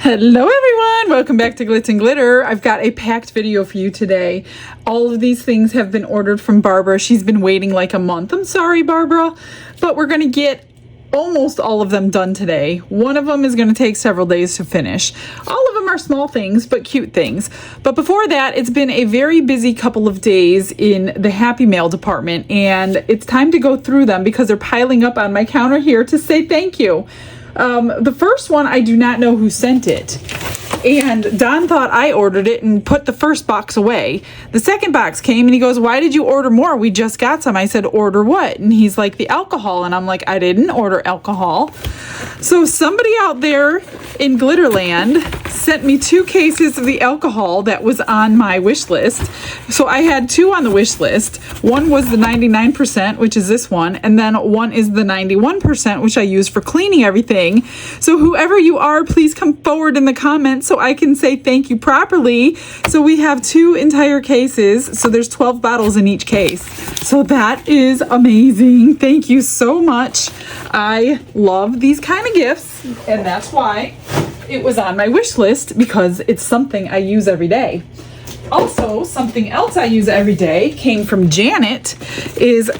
Hello everyone, welcome back to Glitz and Glitter. I've got a packed video for you today. All of these things have been ordered from Barbara. She's been waiting like a month. I'm sorry, Barbara, but we're gonna get almost all of them done today. One of them is going to take several days to finish. All of them are small things, but cute things. But before that, it's been a very busy couple of days in the Happy Mail department, and it's time to go through them because they're piling up on my counter here to say thank you. The first one, I do not know who sent it. And Don thought I ordered it and put the first box away. The second box came and he goes, "Why did you order more? We just got some." I said, "Order what?" And he's like, "The alcohol." And I'm like, "I didn't order alcohol." So somebody out there in Glitterland sent me 2 cases of the alcohol that was on my wish list. So I had 2 on the wish list. One was the 99%, which is this one, and then one is the 91%, which I use for cleaning everything. So whoever you are, please come forward in the comments so I can say thank you properly. So we have 2 entire cases. So there's 12 bottles in each case. So that is amazing. Thank you so much. I love these kind of gifts, and that's why it was on my wish list, because it's something I use every day. Also, something else I use every day came from Janet is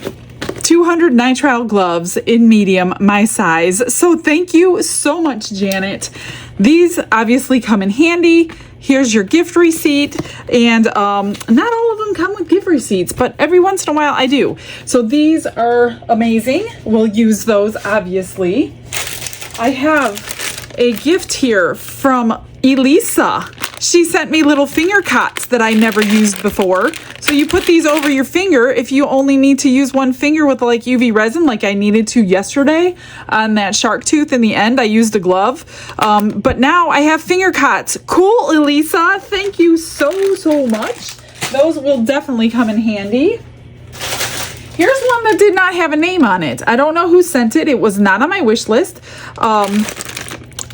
200 nitrile gloves in medium, my size. So thank you so much, Janet. These obviously come in handy. Here's your gift receipt, and not all of them come with gift receipts, but every once in a while I do. So these are amazing. We'll use those, obviously. I have a gift here from Elisa. She sent me little finger cots that I never used before. So you put these over your finger if you only need to use one finger with like UV resin, like I needed to yesterday on that shark tooth. In the end, I used a glove. But now I have finger cots. Cool, Elisa. Thank you so much. Those will definitely come in handy. Here's one that did not have a name on it. I don't know who sent it. It was not on my wish list.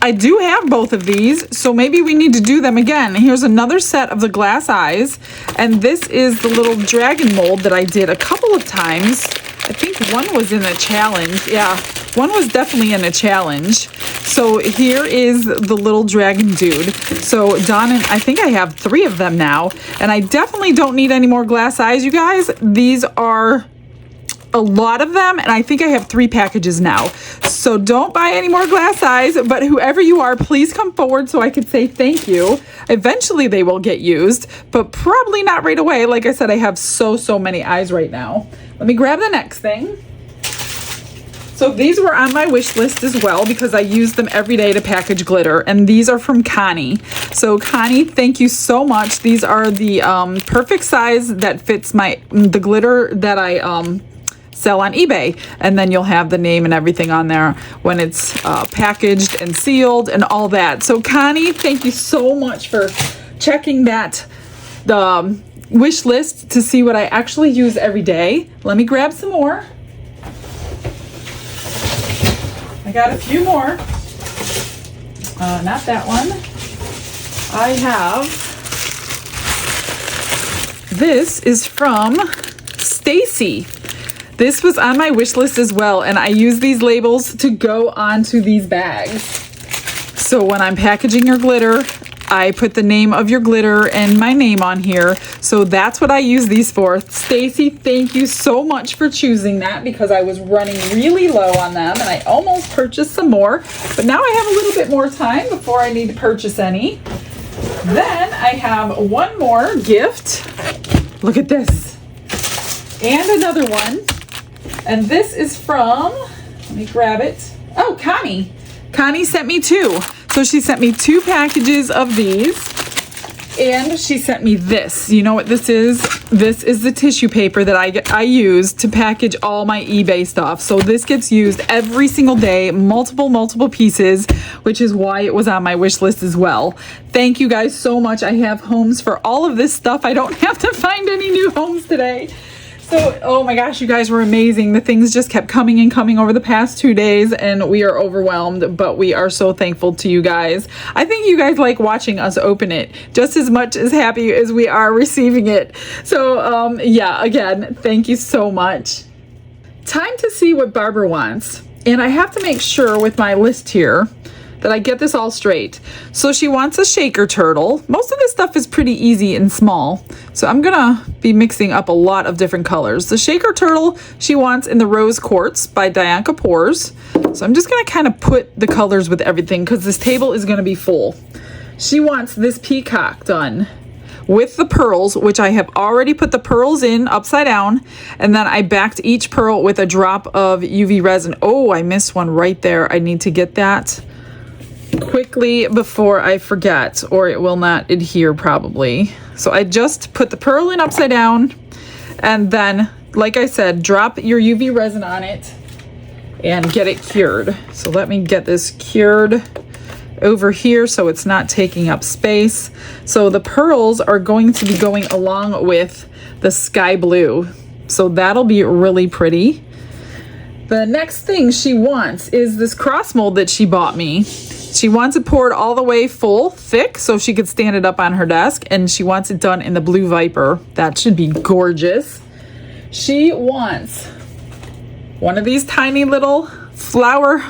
I do have both of these, so maybe we need to do them again. Here's another set of the glass eyes, and this is the little dragon mold that I did a couple of times. I think one was in a challenge. Yeah, one was definitely in a challenge. So here is the little dragon dude. So Don and I think I have 3 of them now, and I definitely don't need any more glass eyes, you guys. These are a lot of them, and I think I have 3 packages now. So don't buy any more glass eyes, but whoever you are, please come forward so I can say thank you. Eventually they will get used, but probably not right away. Like I said, I have so many eyes right now. Let me grab the next thing. So these were on my wish list as well because I use them every day to package glitter, and these are from Connie. So Connie, thank you so much. These are the perfect size that fits the glitter that I sell on eBay, and then you'll have the name and everything on there when it's packaged and sealed and all that. So Connie, thank you so much for checking that wish list to see what I actually use every day. Let me grab some more. I got a few more. Not that one. I have, this is from Stacy. This was on my wish list as well, and I use these labels to go onto these bags. So when I'm packaging your glitter, I put the name of your glitter and my name on here. So that's what I use these for. Stacy, thank you so much for choosing that because I was running really low on them and I almost purchased some more. But now I have a little bit more time before I need to purchase any. Then I have one more gift. Look at this. And another one. And this is from, let me grab it. Oh, Connie. Connie sent me 2. So she sent me 2 packages of these, and she sent me this. You know what this is? This is the tissue paper that I use to package all my eBay stuff. So this gets used every single day, multiple pieces, which is why it was on my wish list as well. Thank you guys so much. I have homes for all of this stuff. I don't have to find any new homes today. So, oh my gosh, you guys were amazing. The things just kept coming and coming over the past 2 days, and we are overwhelmed, but we are so thankful to you guys. I think you guys like watching us open it just as much as happy as we are receiving it. So, yeah, again, thank you so much. Time to see what Barbara wants. And I have to make sure with my list here that I get this all straight. So she wants a shaker turtle. Most of this stuff is pretty easy and small. So I'm gonna be mixing up a lot of different colors. The shaker turtle she wants in the Rose Quartz by Dianca Pours. So I'm just gonna kind of put the colors with everything because this table is gonna be full. She wants this peacock done with the pearls, which I have already put the pearls in upside down, and then I backed each pearl with a drop of UV resin. Oh, I missed one right there. I need to get that quickly before I forget, or it will not adhere probably. So I just put the pearl in upside down, and then, like I said, drop your UV resin on it and get it cured. So let me get this cured over here so it's not taking up space. So the pearls are going to be going along with the sky blue. So that'll be really pretty. The next thing she wants is this cross mold that she bought me. She wants it poured all the way full, thick, so she could stand it up on her desk, and she wants it done in the Blue Viper. That should be gorgeous. She wants one of these tiny little flower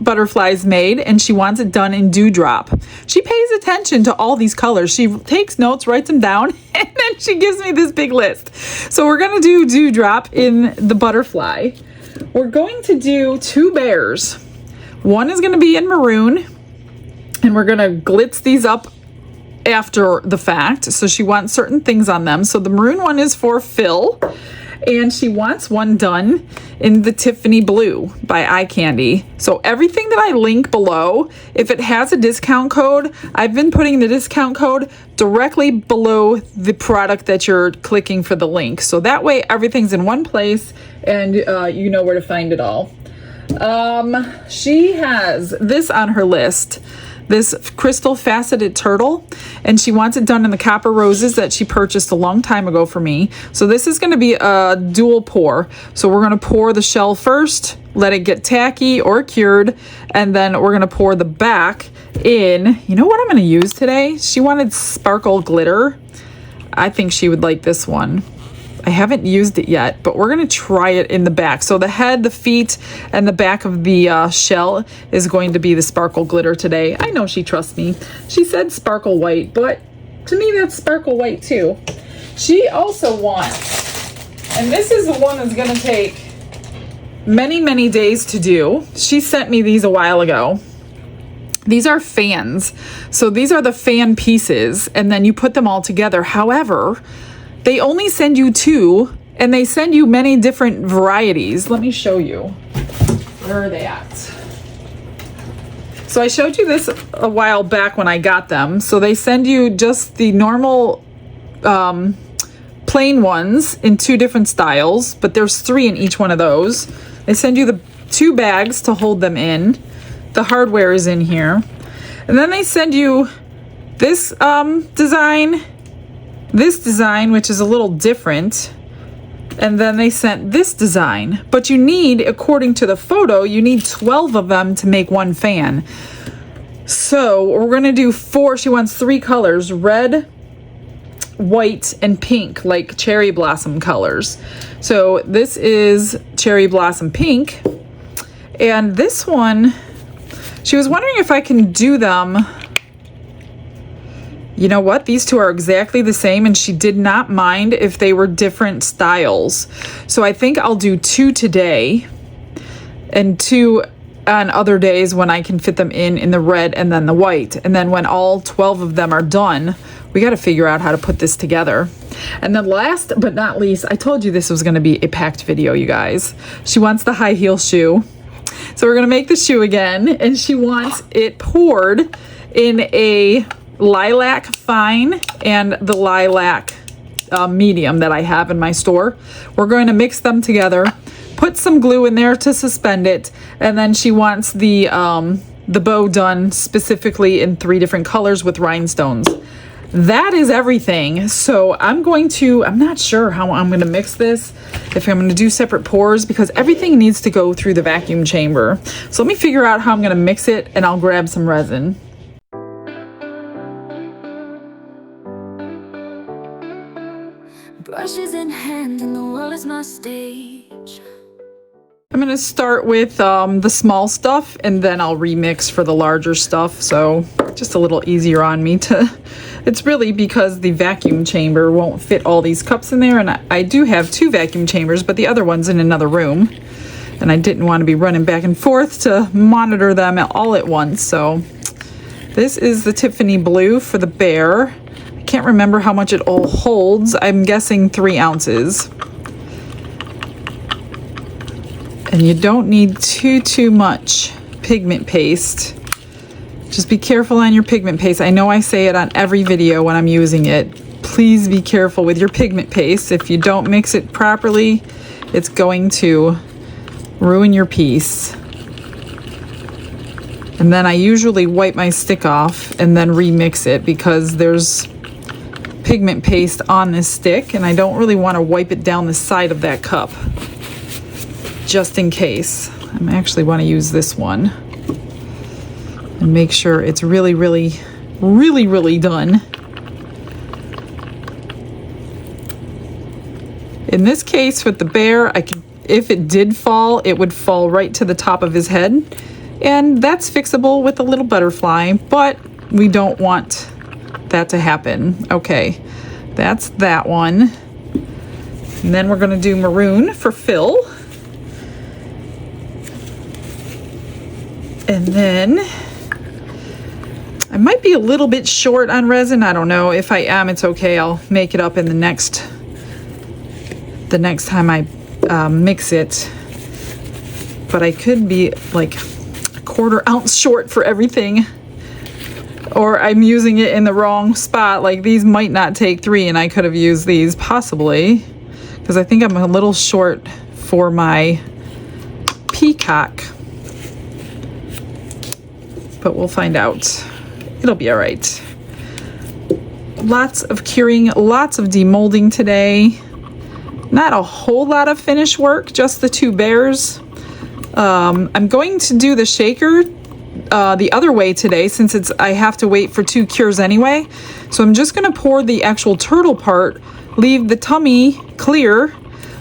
butterflies made, and she wants it done in Dewdrop. She pays attention to all these colors. She takes notes, writes them down, and then she gives me this big list. So we're gonna do Dewdrop in the butterfly. We're going to do 2 bears. One is gonna be in maroon, and we're gonna glitz these up after the fact. So she wants certain things on them. So the maroon one is for Phil, and she wants one done in the Tiffany Blue by Eye Candy. So everything that I link below, if it has a discount code, I've been putting the discount code directly below the product that you're clicking for the link. So that way everything's in one place and you know where to find it all. She has this on her list, this crystal faceted turtle, and she wants it done in the copper roses that she purchased a long time ago for me. So this is going to be a dual pour. So we're going to pour the shell first, let it get tacky or cured, and then we're going to pour the back in. You know what I'm going to use today? She wanted sparkle glitter. I think she would like this one. I haven't used it yet, but we're going to try it in the back. So the head, the feet, and the back of the shell is going to be the sparkle glitter today. I know she trusts me. She said sparkle white, but to me that's sparkle white too. She also wants, and this is the one that's going to take many, many days to do. She sent me these a while ago. These are fans. So these are the fan pieces, and then you put them all together. However, they only send you 2, and they send you many different varieties. Let me show you. Where are they at? So I showed you this a while back when I got them. So they send you just the normal plain ones in 2 different styles, but there's 3 in each one of those. They send you the 2 bags to hold them in. The hardware is in here. And then they send you this design, this design, which is a little different, and then they sent this design. But you need, according to the photo, you need 12 of them to make one fan. So we're gonna do 4. She wants 3 colors: red, white, and pink, like cherry blossom colors. So this is cherry blossom pink, and this one, she was wondering if I can do them. You know what? These 2 are exactly the same, and she did not mind if they were different styles. So I think I'll do 2 today and 2 on other days when I can fit them in the red and then the white. And then when all 12 of them are done, we got to figure out how to put this together. And then last but not least, I told you this was going to be a packed video, you guys. She wants the high heel shoe. So we're going to make the shoe again, and she wants it poured in a lilac fine and the lilac medium that I have in my store. We're going to mix them together, put some glue in there to suspend it, and then she wants the bow done specifically in 3 different colors with rhinestones. That is everything. So I'm not sure how I'm going to mix this, if I'm going to do separate pours, because everything needs to go through the vacuum chamber. So let me figure out how I'm going to mix it, and I'll grab some resin. Brushes in hand and the world is my stage. I'm going to start with the small stuff, and then I'll remix for the larger stuff, so just a little easier on me to... It's really because the vacuum chamber won't fit all these cups in there, and I do have 2 vacuum chambers, but the other one's in another room, and I didn't want to be running back and forth to monitor them all at once. So this is the Tiffany blue for the bear. I can't remember how much it all holds. I'm guessing 3 ounces. And you don't need too much pigment paste. Just be careful on your pigment paste. I know I say it on every video when I'm using it. Please be careful with your pigment paste. If you don't mix it properly, it's going to ruin your piece. And then I usually wipe my stick off and then remix it because there's pigment paste on this stick, and I don't really want to wipe it down the side of that cup. Just in case. I actually want to use this one and make sure it's really done. In this case with the bear, if it did fall, it would fall right to the top of his head, and that's fixable with a little butterfly, but we don't want that to happen. Okay, that's that one. And then we're going to do maroon for Phil. And then I might be a little bit short on resin. I don't know. If I am, it's okay. I'll make it up in the next time I mix it. But I could be like a 1/4 ounce short for everything. Or I'm using it in the wrong spot. Like these might not take 3, and I could have used these possibly. Because I think I'm a little short for my peacock. But we'll find out. It'll be all right. Lots of curing, lots of demolding today. Not a whole lot of finish work, just the 2 bears. I'm going to do the shaker the other way today since I have to wait for 2 cures anyway. So I'm just gonna pour the actual turtle part, leave the tummy clear,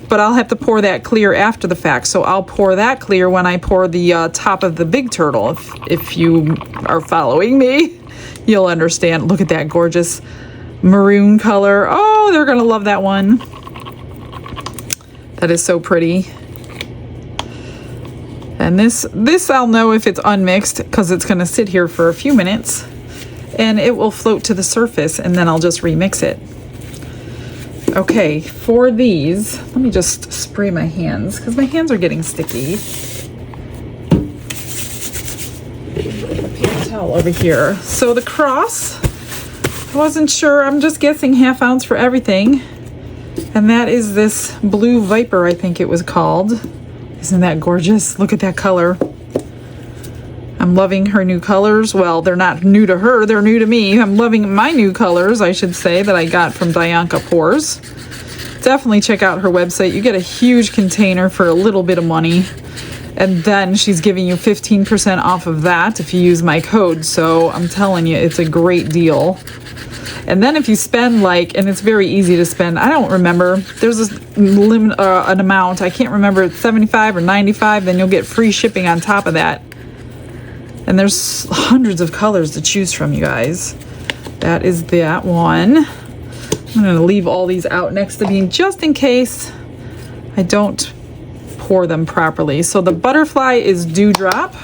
but I'll have to pour that clear after the fact. So I'll pour that clear when I pour the top of the big turtle. If you are following me, you'll understand. Look at that gorgeous maroon color. Oh, they're gonna love that one. That is so pretty. And this I'll know if it's unmixed because it's gonna sit here for a few minutes and it will float to the surface, and then I'll just remix it. Okay, for these, let me just spray my hands because my hands are getting sticky. Paper towel over here. So the cross, I wasn't sure. I'm just guessing 1/2 ounce for everything. And that is this Blue Viper, I think it was called. Isn't that gorgeous? Look at that color. I'm loving her new colors. Well, they're not new to her, they're new to me. I'm loving my new colors, I should say, that I got from Dianca Pours. Definitely check out her website. You get a huge container for a little bit of money. And then she's giving you 15% off of that if you use my code. So I'm telling you, it's a great deal. And then if you spend and it's very easy to spend, I don't remember, there's this limit, an amount, I can't remember, it's 75 or 95, then you'll get free shipping on top of that. And there's hundreds of colors to choose from, you guys. That is that one. I'm gonna leave all these out next to me just in case I don't pour them properly. So the butterfly is Dewdrop.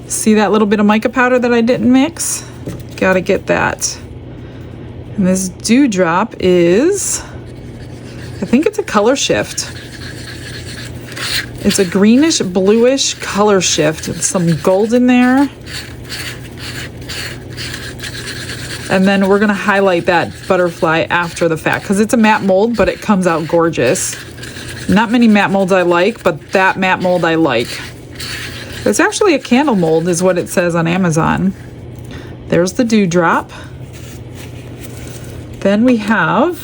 See that little bit of mica powder that I didn't mix? Gotta get that. And this Dewdrop is, I think it's a color shift. It's a greenish bluish color shift with some gold in there. And then we're gonna highlight that butterfly after the fact because it's a matte mold, but it comes out gorgeous. Not many matte molds I like, but that matte mold I like. It's actually a candle mold is what it says on Amazon. There's the Dewdrop. Then we have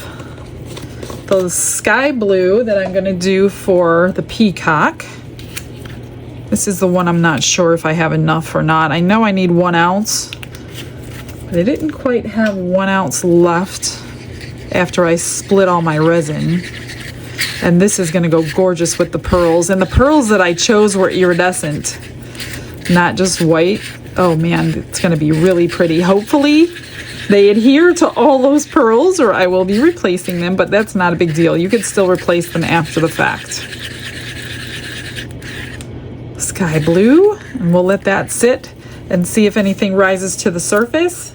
the sky blue that I'm gonna do for the peacock. This is the one I'm not sure if I have enough or not. I know I need 1 ounce, but I didn't quite have 1 ounce left after I split all my resin. And this is gonna go gorgeous with the pearls. And the pearls that I chose were iridescent, not just white. Oh man, it's gonna be really pretty. Hopefully they adhere to all those pearls or I will be replacing them, but that's not a big deal. You could still replace them after the fact. Sky blue, and we'll let that sit and see if anything rises to the surface.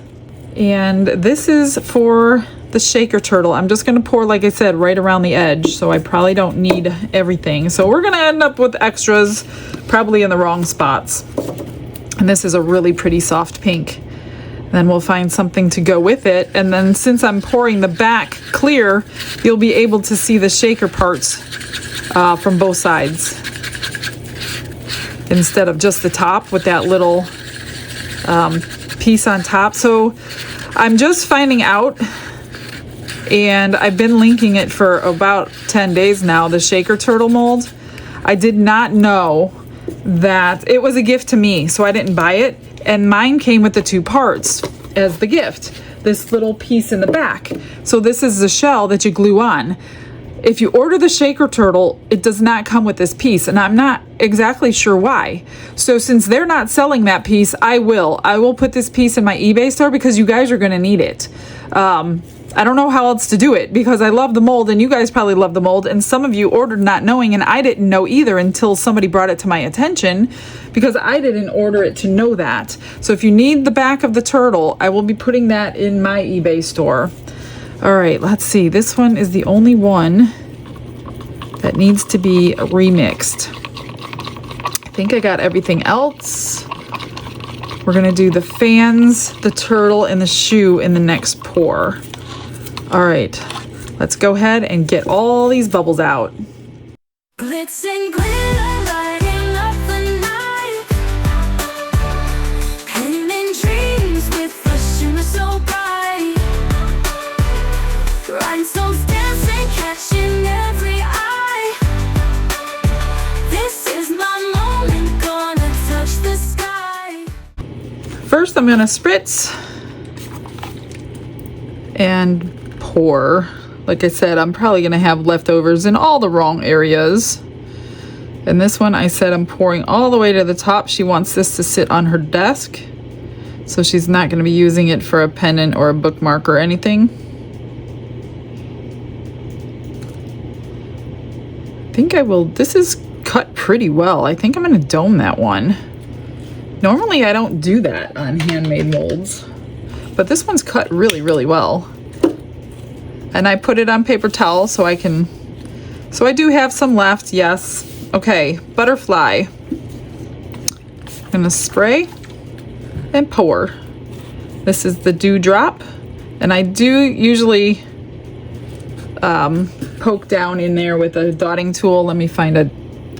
And this is for the shaker turtle. I'm just gonna pour, like I said, right around the edge, so I probably don't need everything. So we're gonna end up with extras probably in the wrong spots. And this is a really pretty soft pink. Then we'll find something to go with it. And then since I'm pouring the back clear, you'll be able to see the shaker parts from both sides, instead of just the top with that little piece on top. So I'm just finding out, and I've been linking it for about 10 days now, the shaker turtle mold. I did not know that it was a gift to me, so I didn't buy it. And mine came with the 2 parts as the gift, this little piece in the back. So this is the shell that you glue on. If you order the shaker turtle, it does not come with this piece, and I'm not exactly sure why. So since they're not selling that piece, I will put this piece in my eBay store because you guys are gonna need it. I don't know how else to do it because I love the mold and you guys probably love the mold, and some of you ordered not knowing, and I didn't know either until somebody brought it to my attention because I didn't order it to know that. So if you need the back of the turtle, I will be putting that in my eBay store. All right, let's see. This one is the only one that needs to be remixed. I think I got everything else. We're gonna do the fans, the turtle, and the shoe in the next pour. All right, let's go ahead and get all these bubbles out. Glitz and glitter, lighting up the night. Painting dreams with a shimmer so bright. Rhinestones dancing, catching every eye. This is my moment, gonna touch the sky. First, I'm gonna spritz and pour. Like I said, I'm probably gonna have leftovers in all the wrong areas. And this one, I said I'm pouring all the way to the top. She wants this to sit on her desk, so she's not gonna be using it for a pendant or a bookmark or anything. I think I will, this is cut pretty well. I think I'm gonna dome that one. Normally I don't do that on handmade molds, but this one's cut really, really well. And I put it on paper towel so I do have some left, yes. Okay, butterfly. I'm gonna spray and pour. This is the dewdrop, and I do usually poke down in there with a dotting tool. Let me find a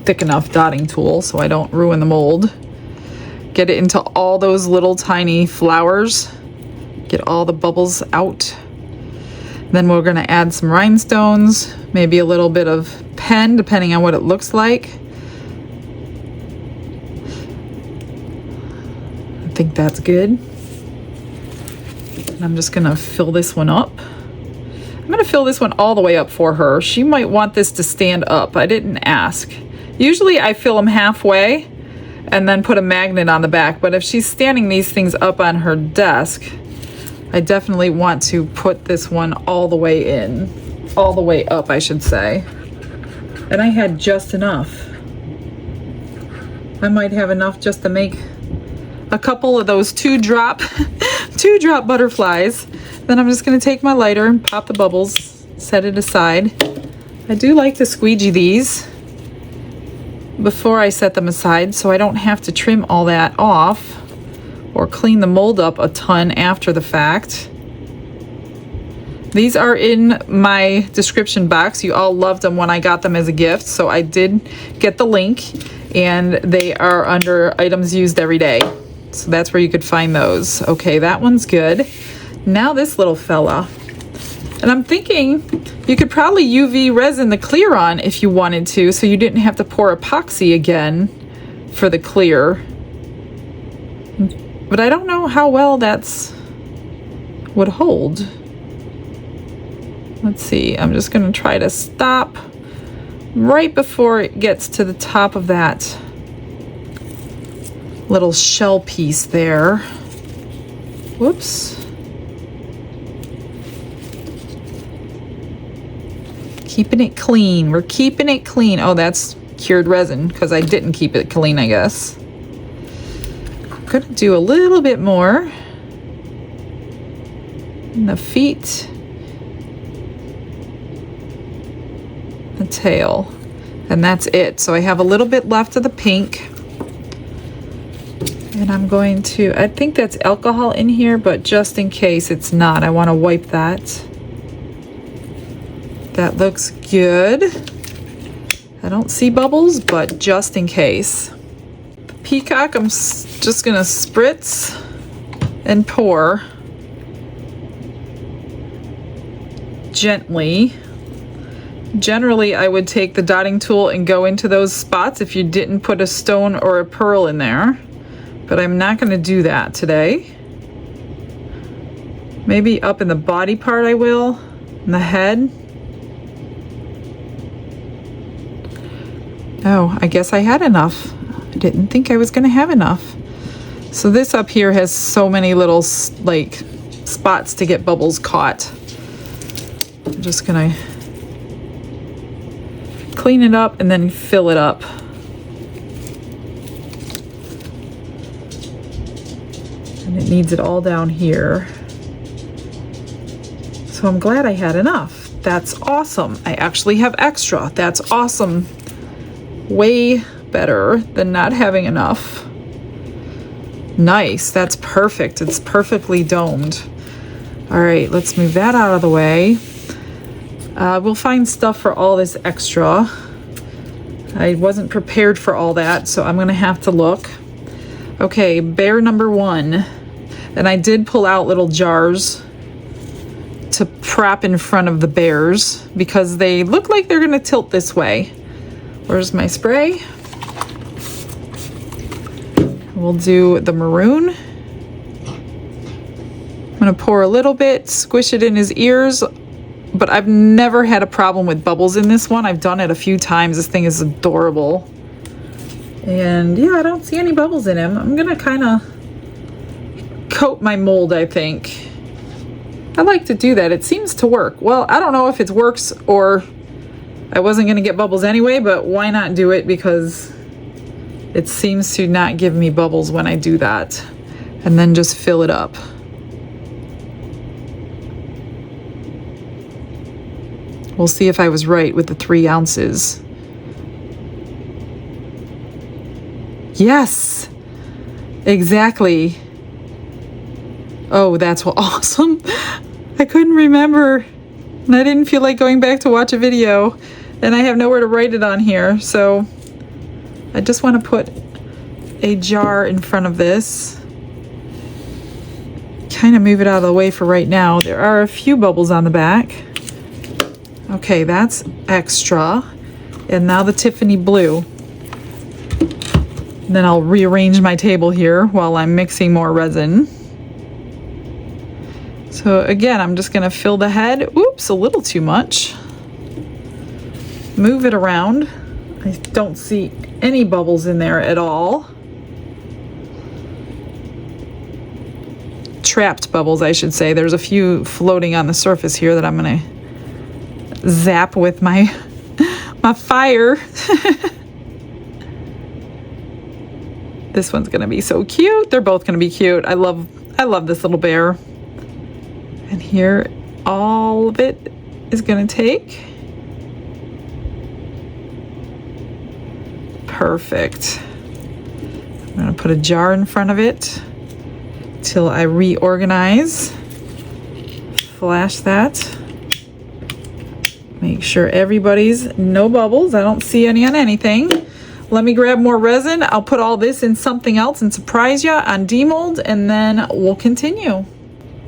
thick enough dotting tool so I don't ruin the mold. Get it into all those little tiny flowers. Get all the bubbles out. Then we're gonna add some rhinestones, maybe a little bit of pen, depending on what it looks like. I think that's good. And I'm just gonna fill this one up. I'm gonna fill this one all the way up for her. She might want this to stand up. I didn't ask. Usually I fill them halfway and then put a magnet on the back, but if she's standing these things up on her desk, I definitely want to put this one all the way in, all the way up, I should say. And I had just enough. I might have enough just to make a couple of those two drop butterflies. Then I'm just gonna take my lighter and pop the bubbles, set it aside. I do like to squeegee these before I set them aside so I don't have to trim all that off or clean the mold up a ton after the fact. These are in my description box. You all loved them when I got them as a gift, so I did get the link, and they are under items used every day. So that's where you could find those. Okay, that one's good. Now this little fella. And I'm thinking you could probably UV resin the clear on if you wanted to, so you didn't have to pour epoxy again for the clear. But I don't know how well would hold. Let's see, I'm just gonna try to stop right before it gets to the top of that little shell piece there. Whoops. Keeping it clean. We're keeping it clean. Oh, that's cured resin because I didn't keep it clean, I guess. I'm gonna do a little bit more in the feet, the tail, and that's it. So I have a little bit left of the pink, and I'm going to, I think that's alcohol in here, but just in case it's not, I want to wipe that. That looks good. I don't see bubbles, but just in case. The peacock, I'm just gonna spritz and pour gently. Generally, I would take the dotting tool and go into those spots if you didn't put a stone or a pearl in there, but I'm not gonna do that today. Maybe up in the body part I will, in the head. Oh, I guess I had enough. I didn't think I was gonna have enough. So this up here has so many little like spots to get bubbles caught. I'm just gonna clean it up and then fill it up. And it needs it all down here. So I'm glad I had enough. That's awesome. I actually have extra. That's awesome. Way better than not having enough. Nice, that's perfect. It's perfectly domed. All right, let's move that out of the way. We'll find stuff for all this extra. I wasn't prepared for all that, so I'm gonna have to look. Okay, bear number 1. And I did pull out little jars to prop in front of the bears because they look like they're gonna tilt this way. Where's my spray? We'll do the maroon. I'm gonna pour a little bit, squish it in his ears, but I've never had a problem with bubbles in this one. I've done it a few times. This thing is adorable. And yeah, I don't see any bubbles in him. I'm gonna kind of coat my mold, I think. I like to do that. It seems to work. Well, I don't know if it works or I wasn't going to get bubbles anyway, but why not do it because it seems to not give me bubbles when I do that. And then just fill it up. We'll see if I was right with the 3 ounces. Yes, exactly. Oh, that's awesome. I couldn't remember. And I didn't feel like going back to watch a video. And I have nowhere to write it on here. So I just want to put a jar in front of this. Kind of move it out of the way for right now. There are a few bubbles on the back. Okay, that's extra. And now the Tiffany blue. And then I'll rearrange my table here while I'm mixing more resin. So again, I'm just gonna fill the head. Oops, a little too much. Move it around. I don't see any bubbles in there at all. Trapped bubbles, I should say. There's a few floating on the surface here that I'm gonna zap with my fire. This one's gonna be so cute. They're both gonna be cute. I love this little bear. And here, all of it is gonna take. Perfect. I'm gonna put a jar in front of it till I reorganize. Flash that. Make sure everybody's no bubbles. I don't see any on anything. Let me grab more resin. I'll put all this in something else and surprise you on demold, and then we'll continue.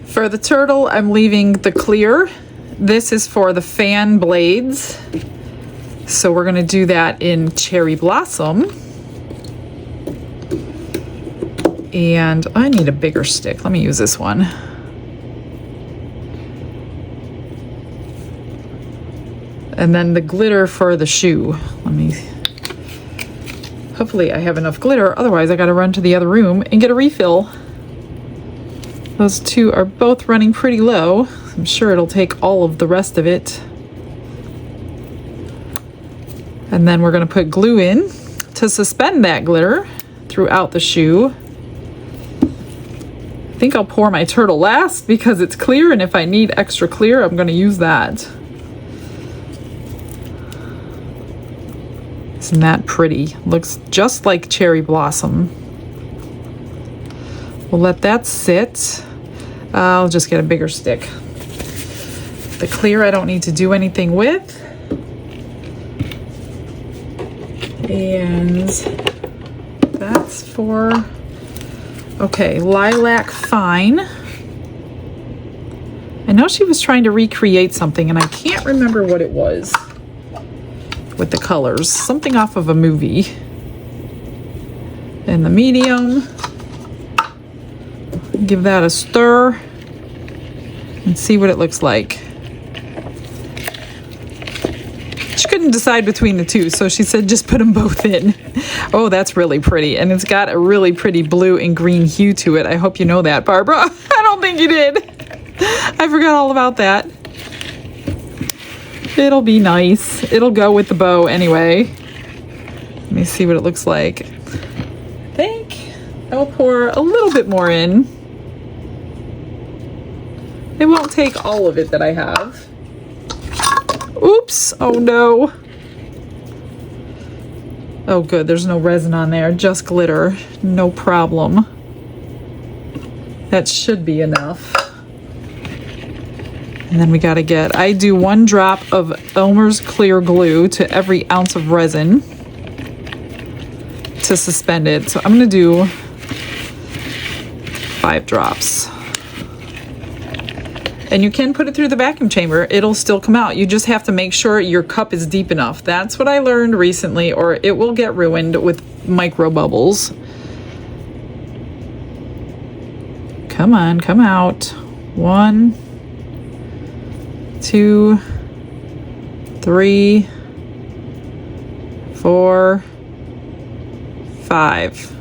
For the turtle, I'm leaving the clear. This is for the fan blades. So we're gonna do that in Cherry Blossom. And I need a bigger stick. Let me use this one. And then the glitter for the shoe. Hopefully I have enough glitter, otherwise I gotta run to the other room and get a refill. Those two are both running pretty low. I'm sure it'll take all of the rest of it. And then we're gonna put glue in to suspend that glitter throughout the shoe. I think I'll pour my turtle last because it's clear, and if I need extra clear, I'm gonna use that. Isn't that pretty? Looks just like cherry blossom. We'll let that sit. I'll just get a bigger stick. The clear I don't need to do anything with. And that's for, okay, Lilac Fine. I know she was trying to recreate something and I can't remember what it was with the colors. Something off of a movie. And the medium. Give that a stir and see what it looks like. She couldn't decide between the two, so she said just put them both in. Oh, that's really pretty, and it's got a really pretty blue and green hue to it. I hope you know that, Barbara. I don't think you did. I forgot all about that. It'll be nice. It'll go with the bow anyway. Let me see what it looks like. I think I will pour a little bit more in. It won't take all of it that I have. Oops, oh no. Oh good, there's no resin on there, just glitter, no problem. That should be enough. And then we gotta get, I do 1 drop of Elmer's clear glue to every ounce of resin to suspend it. So I'm gonna do 5 drops. And you can put it through the vacuum chamber. It'll still come out. You just have to make sure your cup is deep enough. That's what I learned recently, or it will get ruined with micro bubbles. Come on, come out. 1, 2, 3, 4, 5.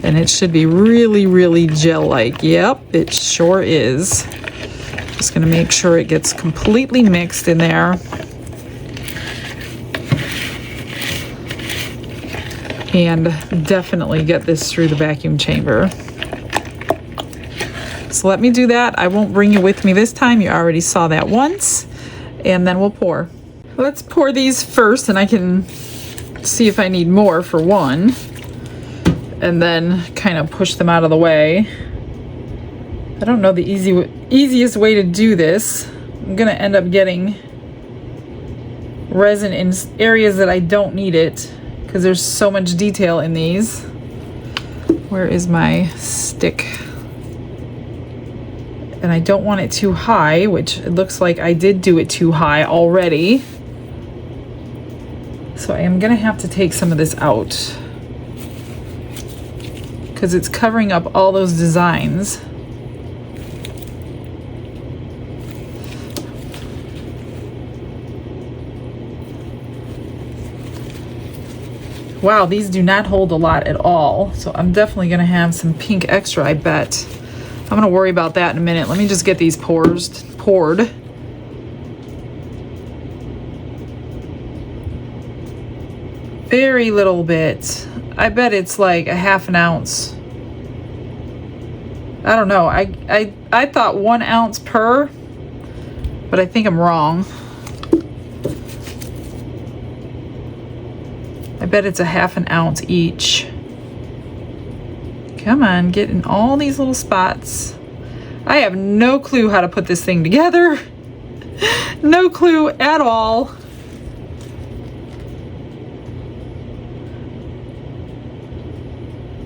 And it should be really, really gel-like. Yep, it sure is. Just gonna make sure it gets completely mixed in there. And definitely get this through the vacuum chamber. So let me do that. I won't bring you with me this time. You already saw that once. And then we'll pour. Let's pour these first, and I can see if I need more for one. And then kind of push them out of the way. I don't know the easiest way to do this. I'm gonna end up getting resin in areas that I don't need it because there's so much detail in these. Where is my stick? And I don't want it too high, which it looks like I did do it too high already. So I am gonna have to take some of this out, because it's covering up all those designs. Wow, these do not hold a lot at all. So I'm definitely gonna have some pink extra, I bet. I'm gonna worry about that in a minute. Let me just get these poured. Very little bit. I bet it's like a ½ an ounce. I don't know. I thought 1 ounce per, but I think I'm wrong. I bet it's a ½ an ounce each. Come on, get in all these little spots. I have no clue how to put this thing together. No clue at all.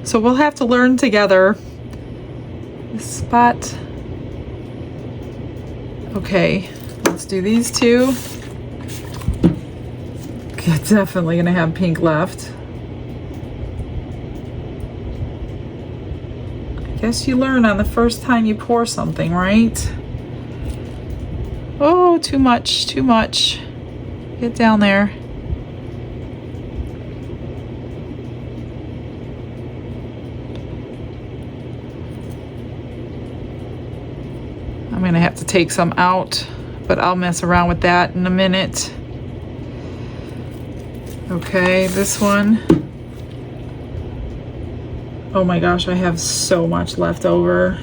So we'll have to learn together. This spot. Okay, let's do these two. Definitely gonna have pink left. I guess you learn on the first time you pour something, right? Oh, too much, too much. Get down there. I'm gonna have to take some out, but I'll mess around with that in a minute. Okay, this one. Oh my gosh, I have so much left over.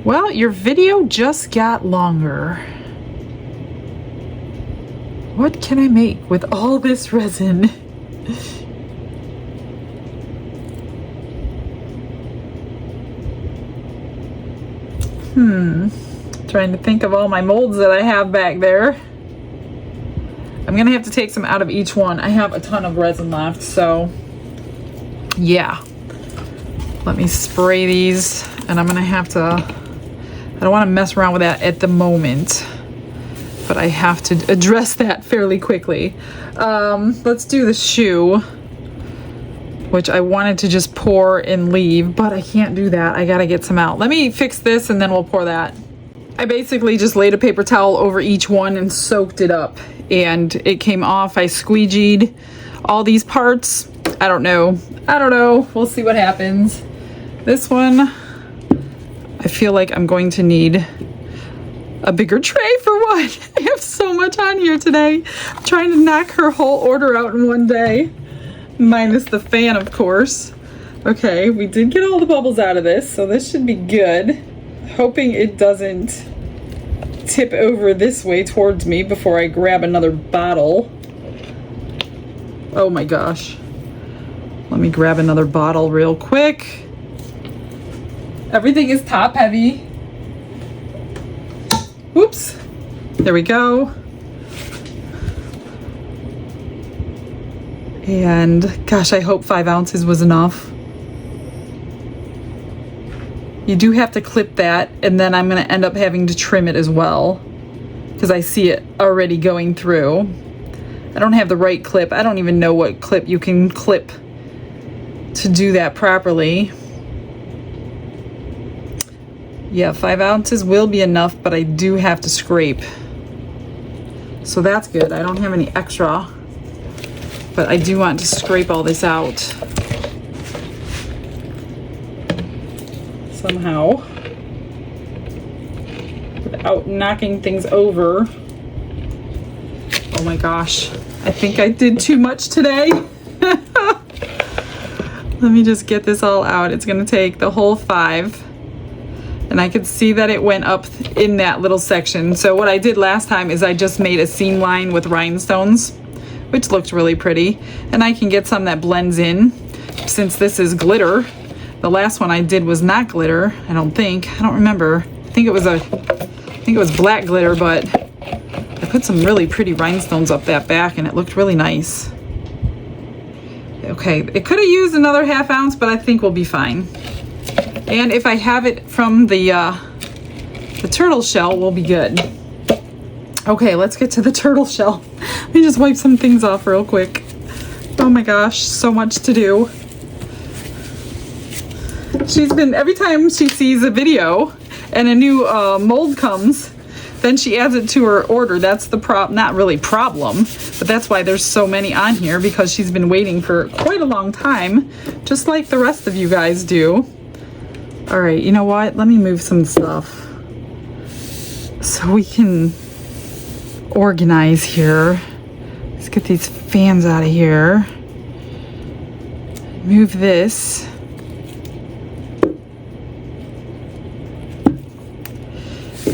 Well, your video just got longer. What can I make with all this resin? Trying to think of all my molds that I have back there. I'm gonna have to take some out of each one. I have a ton of resin left, so yeah. Let me spray these, and I'm gonna have to, I don't wanna mess around with that at the moment, but I have to address that fairly quickly. Let's do the shoe, which I wanted to just pour and leave, but I can't do that. I gotta get some out. Let me fix this and then we'll pour that. I basically just laid a paper towel over each one and soaked it up, and it came off. I squeegeed all these parts. I don't know. We'll see what happens. This one, I feel like I'm going to need a bigger tray for one. I have so much on here today. I'm trying to knock her whole order out in one day. Minus the fan, of course. Okay, we did get all the bubbles out of this, so this should be good. Hoping it doesn't tip over this way towards me before I grab another bottle. Oh my gosh. Let me grab another bottle real quick. Everything is top heavy. Oops. There we go. And gosh, I hope 5 ounces was enough. You do have to clip that, and then I'm going to end up having to trim it as well because I see it already going through. I don't have the right clip. I don't even know what clip you can clip to do that properly. Yeah, 5 ounces will be enough, but I do have to scrape. So that's good. I don't have any extra, but I do want to scrape all this out somehow without knocking things over. Oh my gosh, I think I did too much today. Let me just get this all out. It's gonna take the whole 5, and I could see that it went up in that little section. So what I did last time is I just made a seam line with rhinestones, which looked really pretty, and I can get some that blends in since this is glitter. The last one I did was not glitter, I don't think. I don't remember. I think it was black glitter, but I put some really pretty rhinestones up that back and it looked really nice. Okay, it could have used another 1/2 ounce, but I think we'll be fine. And if I have it from the turtle shell, we'll be good. Okay, let's get to the turtle shell. Let me just wipe some things off real quick. Oh my gosh, so much to do. She's been, every time she sees a video and a new mold comes, then she adds it to her order. That's the not really problem, but that's why there's so many on here, because she's been waiting for quite a long time, just like the rest of you guys do. All right, you know what? Let me move some stuff so we can organize here. Let's get these fans out of here. Move this.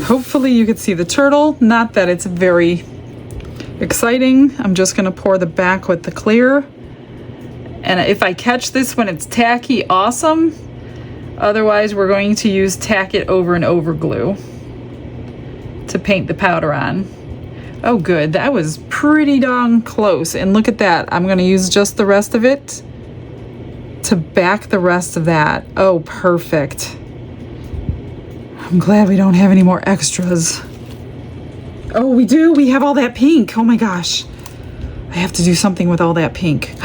Hopefully you could see the turtle. Not that it's very exciting. I'm just gonna pour the back with the clear. And if I catch this when it's tacky, awesome. Otherwise, we're going to use tack it over and over glue to paint the powder on. Oh good, that was pretty darn close. And look at that, I'm gonna use just the rest of it to back the rest of that. Oh, perfect. I'm glad we don't have any more extras. Oh, we do, we have all that pink. Oh my gosh. I have to do something with all that pink.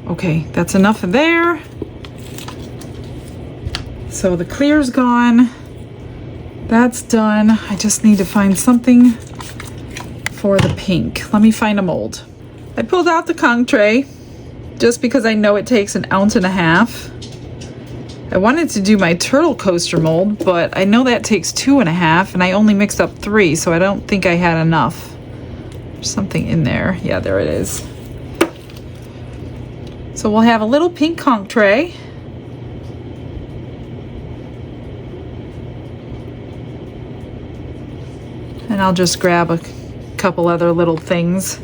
Okay, that's enough of there. So the clear's gone. That's done. I just need to find something for the pink. Let me find a mold. I pulled out the conch tray just because I know it takes 1.5 ounces. I wanted to do my turtle coaster mold, but I know that takes 2.5, and I only mixed up 3, so I don't think I had enough. There's something in there. Yeah, there it is. So we'll have a little pink conch tray. And I'll just grab a couple other little things.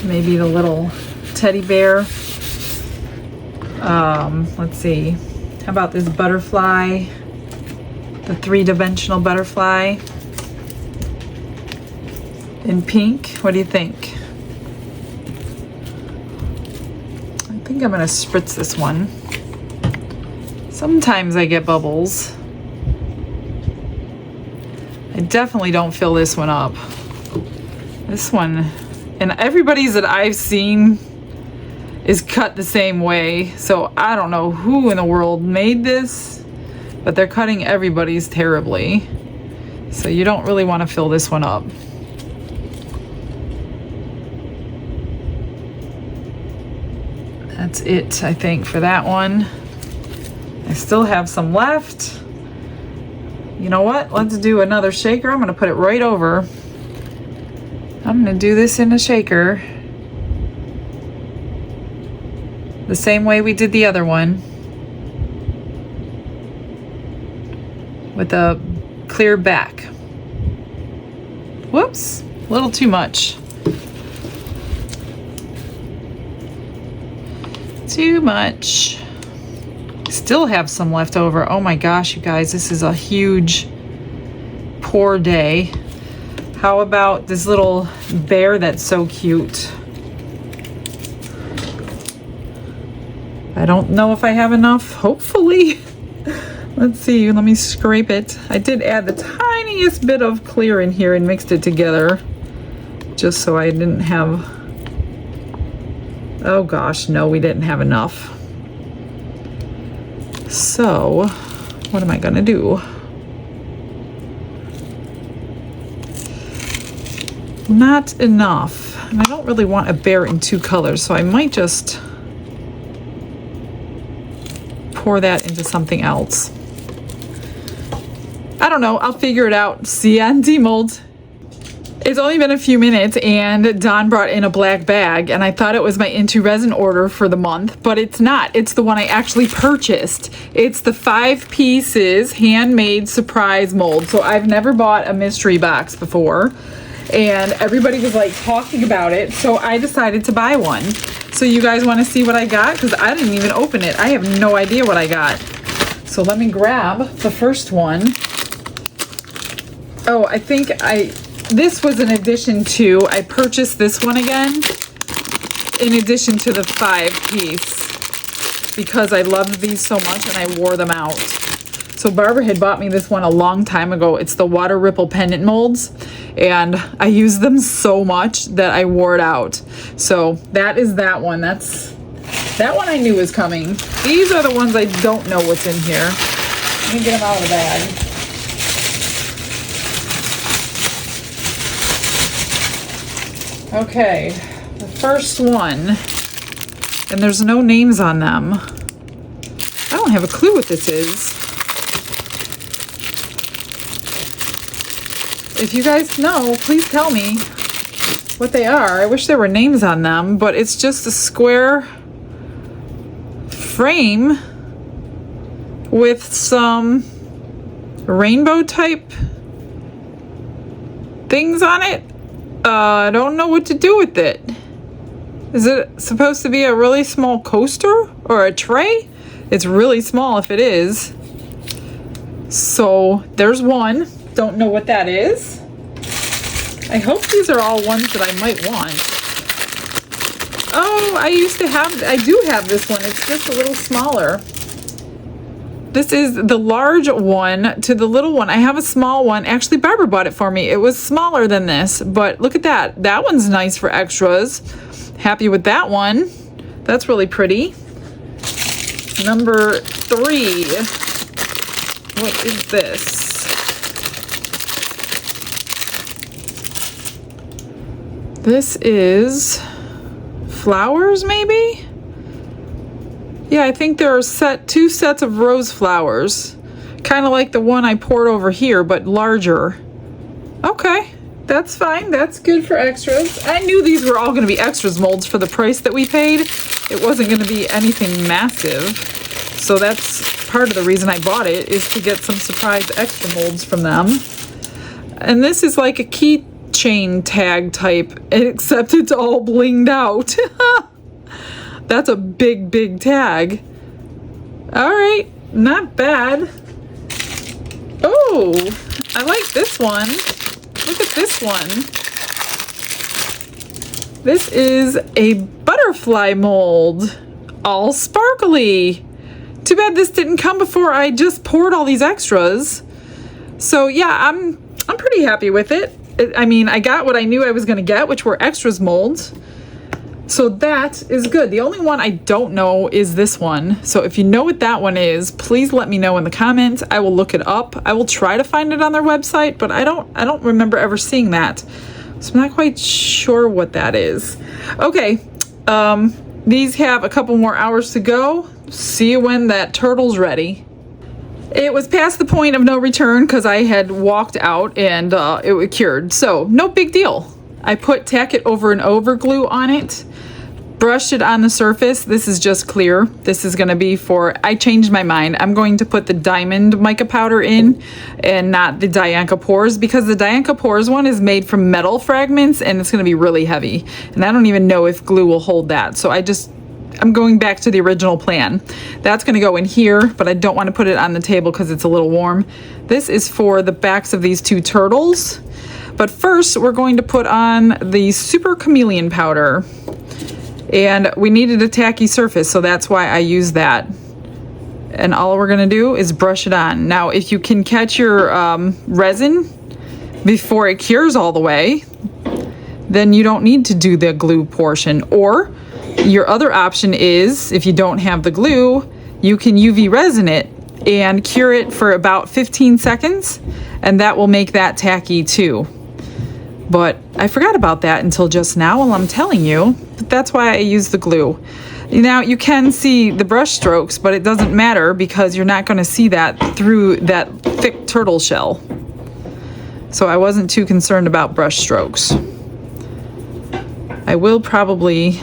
Maybe the little teddy bear. Let's see. How about this butterfly? The 3-dimensional butterfly in pink. What do you think? I think I'm gonna spritz this one. Sometimes I get bubbles. I definitely don't fill this one up. This one, and everybody's that I've seen is cut the same way. So I don't know who in the world made this, but they're cutting everybody's terribly. So you don't really want to fill this one up. That's it, I think, for that one. I still have some left. You know what? Let's do another shaker. I'm going to put it right over. I'm going to do this in a shaker. The same way we did the other one. With a clear back. Whoops, a little too much. Too much. Still have some left over. Oh my gosh, you guys, this is a huge pour day. How about this little bear that's so cute? I don't know if I have enough. Hopefully. Let's see. Let me scrape it. I did add the tiniest bit of clear in here and mixed it together. Just so I didn't have... Oh gosh, no, we didn't have enough. So, what am I gonna do? Not enough. And I don't really want a bear in 2 colors, so I might just pour that into something else. I don't know, I'll figure it out. See on D-Mold. It's only been a few minutes and Dawn brought in a black bag, and I thought it was my Into Resin order for the month, but it's not. It's the one I actually purchased. It's the 5 pieces handmade surprise mold. So I've never bought a mystery box before, and everybody was like talking about it, so I decided to buy one. So you guys want to see what I got? Because I didn't even open it. I have no idea what I got. So let me grab the first one. Oh, I think this was in addition to, I purchased this one again in addition to the 5-piece because I loved these so much and I wore them out. So Barbara had bought me this one a long time ago. It's the water ripple pendant molds, and I used them so much that I wore it out. So that is that one. That one I knew was coming. These are the ones I don't know what's in here. Let me get them out of the bag. Okay, the first one, and there's no names on them. I don't have a clue what this is. If you guys know, please tell me what they are. I wish there were names on them, but it's just a square frame with some rainbow type things on it. I don't know what to do with it. Is it supposed to be a really small coaster or a tray? It's really small if it is. So there's one. Don't know what that is. I hope these are all ones that I might want. Oh, I do have this one. It's just a little smaller. This is the large one to the little one. I have a small one. Actually, Barbara bought it for me. It was smaller than this, but look at that. That one's nice for extras. Happy with that one. That's really pretty. Number 3. What is this? This is flowers, maybe? Yeah, I think there are two sets of rose flowers. Kind of like the one I poured over here, but larger. Okay, that's fine. That's good for extras. I knew these were all going to be extras molds for the price that we paid. It wasn't going to be anything massive. So that's part of the reason I bought it, is to get some surprise extra molds from them. And this is like a keychain tag type, except it's all blinged out. That's a big, big tag. All right, not bad. Oh, I like this one. Look at this one. This is a butterfly mold, all sparkly. Too bad this didn't come before I just poured all these extras. So yeah, I'm pretty happy with it. I mean, I got what I knew I was gonna get, which were extras molds. So that is good. The only one I don't know is this one. So if you know what that one is, please let me know in the comments. I will look it up. I will try to find it on their website, but I don't remember ever seeing that. So I'm not quite sure what that is. Okay, these have a couple more hours to go. See you when that turtle's ready. It was past the point of no return because I had walked out and it was cured. So no big deal. I put Tack It Over and Over glue on it, brushed it on the surface. This is just clear. This is going to be for, I changed my mind. I'm going to put the diamond mica powder in and not the Dianca Pores, because the Dianca Pores one is made from metal fragments and it's going to be really heavy. And I don't even know if glue will hold that. So I'm going back to the original plan. That's going to go in here, but I don't want to put it on the table because it's a little warm. This is for the backs of these two turtles. But first, we're going to put on the Super Chameleon powder. And we needed a tacky surface, so that's why I used that. And all we're going to do is brush it on. Now, if you can catch your resin before it cures all the way, then you don't need to do the glue portion. Or your other option is, if you don't have the glue, you can UV resin it and cure it for about 15 seconds, and that will make that tacky too. But I forgot about that until just now while I'm telling you. But that's why I use the glue. Now you can see the brush strokes, but it doesn't matter because you're not going to see that through that thick turtle shell. So I wasn't too concerned about brush strokes. I will probably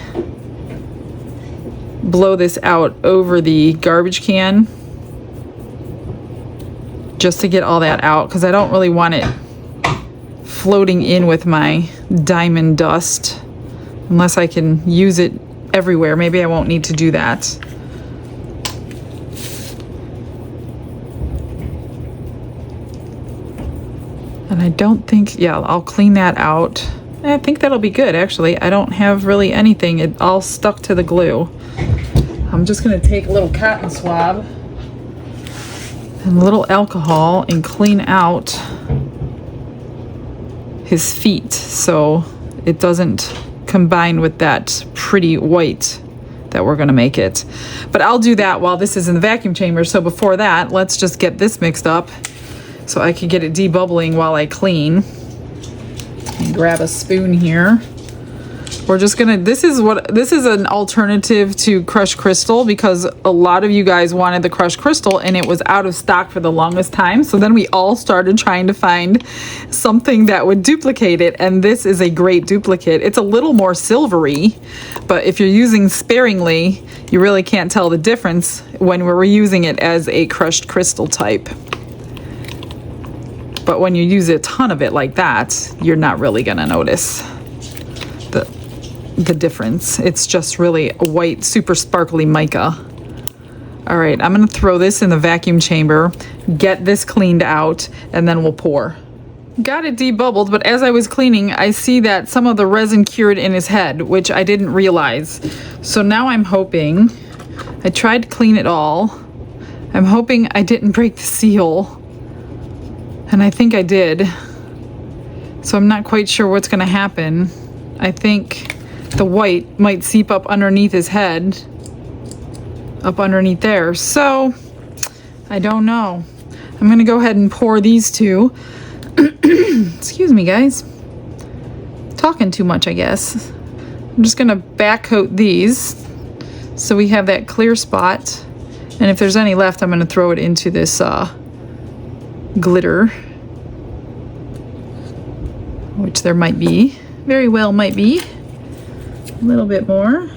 blow this out over the garbage can just to get all that out, because I don't really want it floating in with my diamond dust unless I can use it everywhere. Maybe I won't need to do that. And I don't think, yeah, I'll clean that out. I think that'll be good, actually. I don't have really anything. It all stuck to the glue. I'm just going to take a little cotton swab and a little alcohol and clean out his feet so it doesn't combine with that pretty white that we're going to make it. But I'll do that while this is in the vacuum chamber. So before that, let's just get this mixed up so I can get it debubbling while I clean. And grab a spoon here. We're just gonna, this is an alternative to crushed crystal, because a lot of you guys wanted the crushed crystal and it was out of stock for the longest time. So then we all started trying to find something that would duplicate it, and this is a great duplicate. It's a little more silvery, but if you're using sparingly, you really can't tell the difference when we're using it as a crushed crystal type. But when you use a ton of it like that, you're not really gonna notice the difference. It's just really a white, super sparkly mica. All right, I'm gonna throw this in the vacuum chamber, get this cleaned out, and then we'll pour. Got it debubbled, but as I was cleaning, I see that some of the resin cured in his head, which I didn't realize. So now I'm hoping, I tried to clean it all. I'm hoping I didn't break the seal. And I think I did. So I'm not quite sure what's gonna happen. I think the white might seep up underneath his head, up underneath there. So I don't know. I'm gonna go ahead and pour these two. Excuse me, guys. Talking too much, I guess. I'm just gonna back coat these so we have that clear spot. And if there's any left, I'm gonna throw it into this glitter, which there might be, very well might be. A little bit more.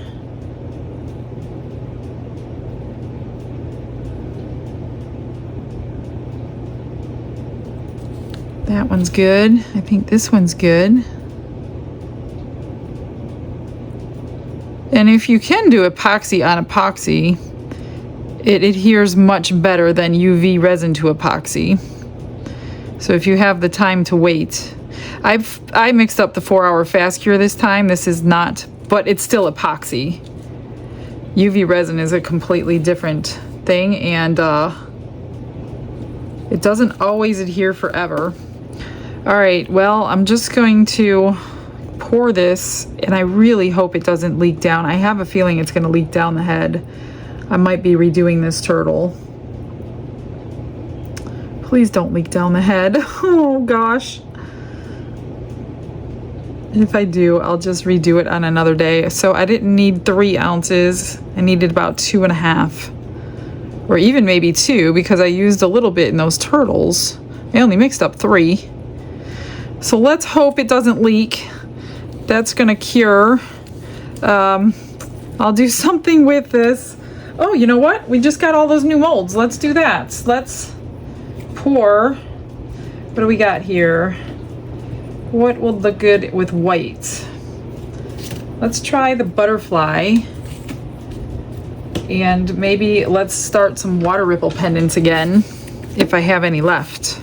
That one's good. I think this one's good. And if you can do epoxy on epoxy, it adheres much better than UV resin to epoxy. So if you have the time to wait. I mixed up the 4-hour fast cure this time. This is not, but it's still epoxy. UV resin is a completely different thing, and it doesn't always adhere forever. All right, well, I'm just going to pour this, and I really hope it doesn't leak down. I have a feeling it's going to leak down the head. I might be redoing this turtle. Please don't leak down the head. Oh gosh. If I do, I'll just redo it on another day. So I didn't need 3 ounces. I needed about 2.5, or even maybe 2, because I used a little bit in those turtles. I only mixed up 3. So let's hope it doesn't leak. That's gonna cure. I'll do something with this. Oh, you know what? We just got all those new molds. Let's do that. Let's pour. What do we got here? What will look good with white? Let's try the butterfly. And maybe let's start some water ripple pendants again, if I have any left.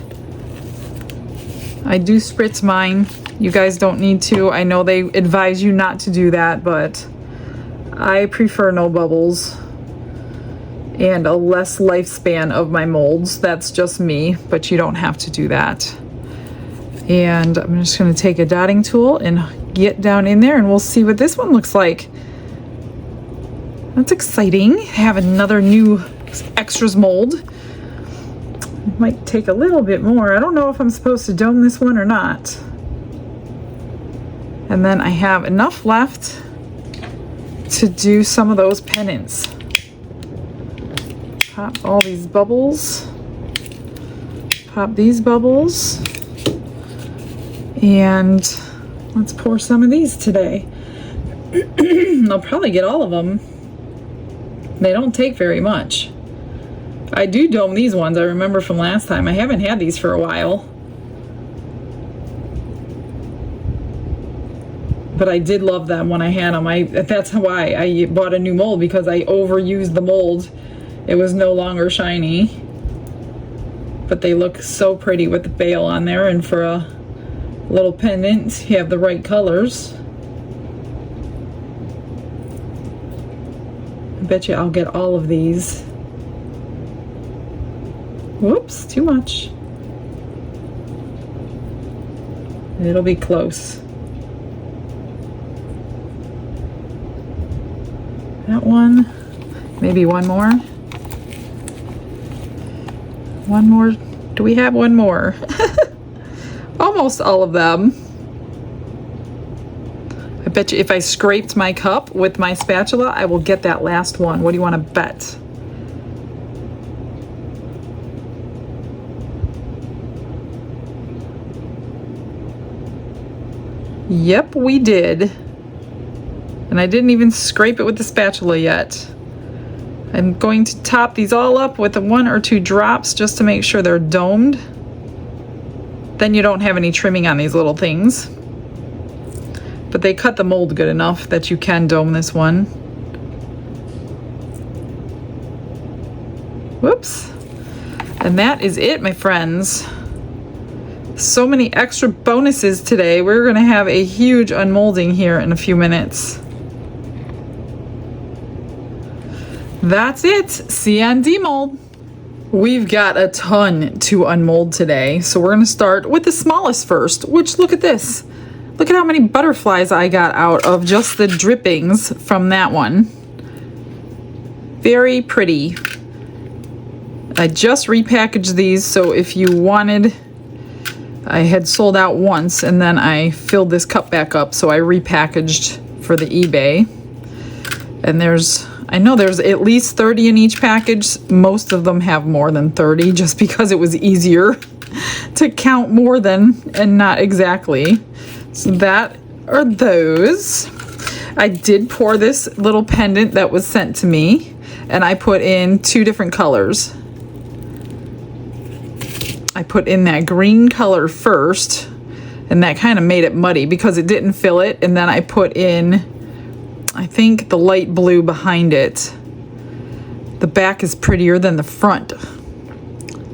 I do spritz mine. You guys don't need to. I know they advise you not to do that, but I prefer no bubbles and a less lifespan of my molds. That's just me, but you don't have to do that. And I'm just going to take a dotting tool and get down in there, and we'll see what this one looks like. That's exciting. Have another new extras mold. Might take a little bit more. I don't know if I'm supposed to dome this one or not. And then I have enough left to do some of those pendants. Pop all these bubbles. Pop these bubbles. And let's pour some of these today. I'll probably get all of them. They don't take very much. I do dome these ones, I remember from last time. I haven't had these for a while. But I did love them when I had them. That's why I bought a new mold, because I overused the mold. It was no longer shiny. But they look so pretty with the bail on there, and for a little pendant, you have the right colors. I bet you I'll get all of these. Whoops, too much. It'll be close. That one, maybe one more. One more. Do we have one more? Almost all of them. I bet you if I scraped my cup with my spatula, I will get that last one. What do you want to bet? Yep, we did. And I didn't even scrape it with the spatula yet. I'm going to top these all up with 1 or 2 drops just to make sure they're domed. Then you don't have any trimming on these little things. But they cut the mold good enough that you can dome this one. Whoops. And that is it, my friends. So many extra bonuses today. We're going to have a huge unmolding here in a few minutes. That's it. See you on demold. We've got a ton to unmold today, so we're going to start with the smallest first, which, look at this. Look at how many butterflies I got out of just the drippings from that one. Very pretty. I just repackaged these, so if you wanted, I had sold out once and then I filled this cup back up, so I repackaged for the eBay. And I know there's at least 30 in each package. Most of them have more than 30 just because it was easier to count more than and not exactly. So that are those. I did pour this little pendant that was sent to me, and I put in 2 different colors. I put in that green color first, and that kind of made it muddy because it didn't fill it, and then I put in, I think, the light blue behind it. The back is prettier than the front.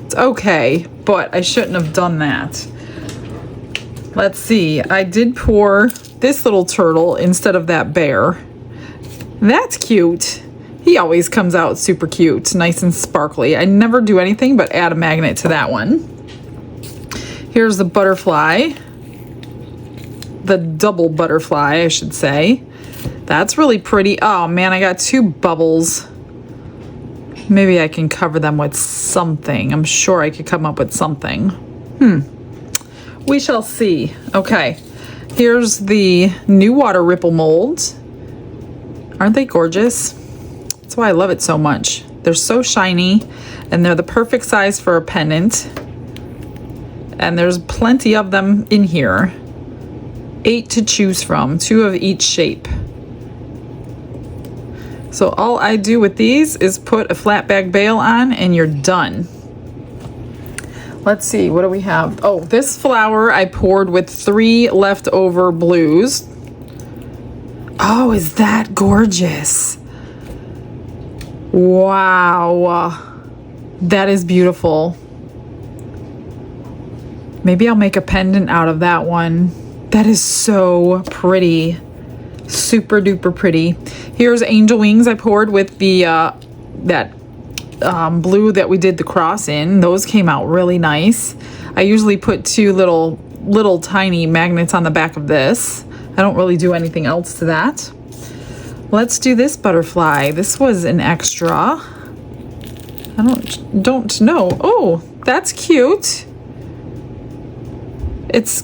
It's okay, but I shouldn't have done that. Let's see, I did pour this little turtle instead of that bear. That's cute. He always comes out super cute, nice and sparkly. I never do anything but add a magnet to that one. Here's the butterfly. The double butterfly, I should say. That's really pretty. Oh man, I got 2 bubbles. Maybe I can cover them with something. I'm sure I could come up with something. We shall see. Okay, here's the new water ripple molds. Aren't they gorgeous? That's why I love it so much. They're so shiny, and they're the perfect size for a pendant. And there's plenty of them in here. 8 to choose from, 2 of each shape. So all I do with these is put a flat bag bail on and you're done. Let's see, what do we have? Oh, this flower I poured with 3 leftover blues. Oh, is that gorgeous? Wow, that is beautiful. Maybe I'll make a pendant out of that one. That is so pretty. Super duper pretty. Here's angel wings I poured with the blue that we did the cross in. Those came out really nice. I usually put 2 little tiny magnets on the back of this. I don't really do anything else to that. Let's do this butterfly. This was an extra. I don't know. Oh, that's cute. It's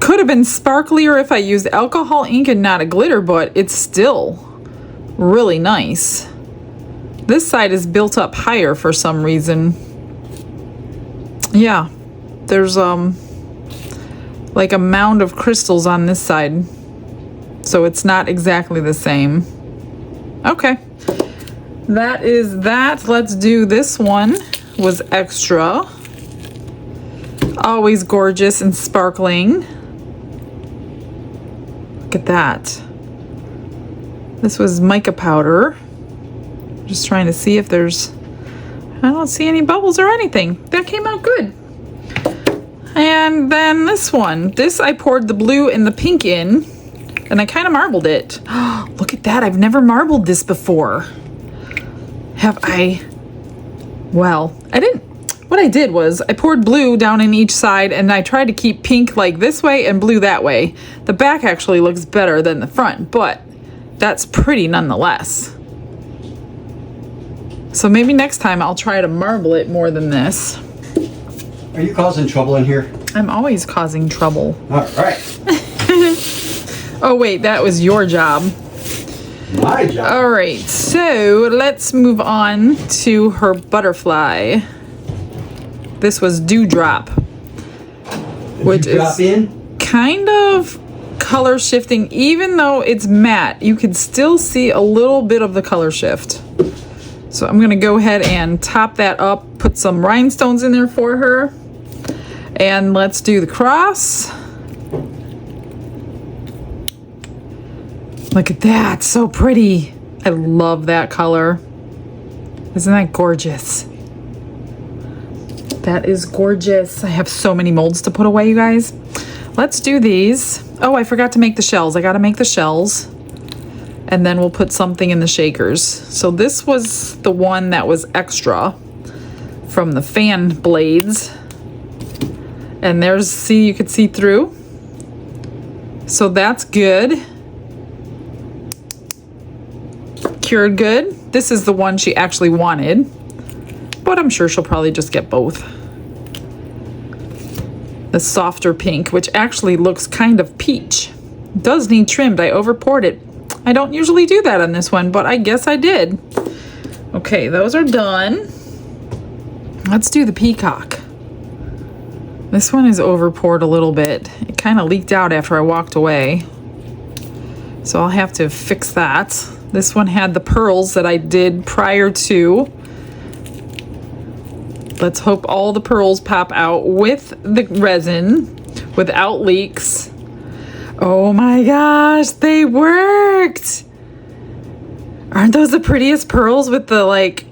could have been sparklier if I used alcohol ink and not a glitter, but it's still really nice. This side is built up higher for some reason. Yeah, there's like a mound of crystals on this side, so it's not exactly the same. Okay, that is that. Let's do this one. Was extra. Always gorgeous and sparkling. Look at that. This was mica powder. Just trying to see if there's, I don't see any bubbles or anything. That came out good. And then this one. This I poured the blue and the pink in, and I kind of marbled it. Look at that. I've never marbled this before. Have I? Well, I didn't. What I did was I poured blue down in each side, and I tried to keep pink like this way and blue that way. The back actually looks better than the front, but that's pretty nonetheless. So maybe next time I'll try to marble it more than this. Are you causing trouble in here? I'm always causing trouble. All right. Oh wait, that was your job. My job. All right, so let's move on to her butterfly. This was Dewdrop, which is kind of color shifting. Even though it's matte, you can still see a little bit of the color shift. So I'm gonna go ahead and top that up, put some rhinestones in there for her, and let's do the cross. Look at that, so pretty. I love that color. Isn't that gorgeous? That is gorgeous. I have so many molds to put away, you guys. Let's do these. Oh, I forgot to make the shells. I gotta make the shells. And then we'll put something in the shakers. So this was the one that was extra from the fan blades. And there's, see, you could see through. So that's good. Cured good. This is the one she actually wanted. But but I'm sure she'll probably just get both. The softer pink, which actually looks kind of peach. Does need trimmed. I over poured it. I don't usually do that on this one, but I guess I did. Okay, those are done. Let's do the peacock. This one is over poured a little bit. It kind of leaked out after I walked away, so I'll have to fix that. This one had the pearls that I did prior to. Let's hope all the pearls pop out with the resin without leaks. Oh my gosh, they worked! Aren't those the prettiest pearls with the like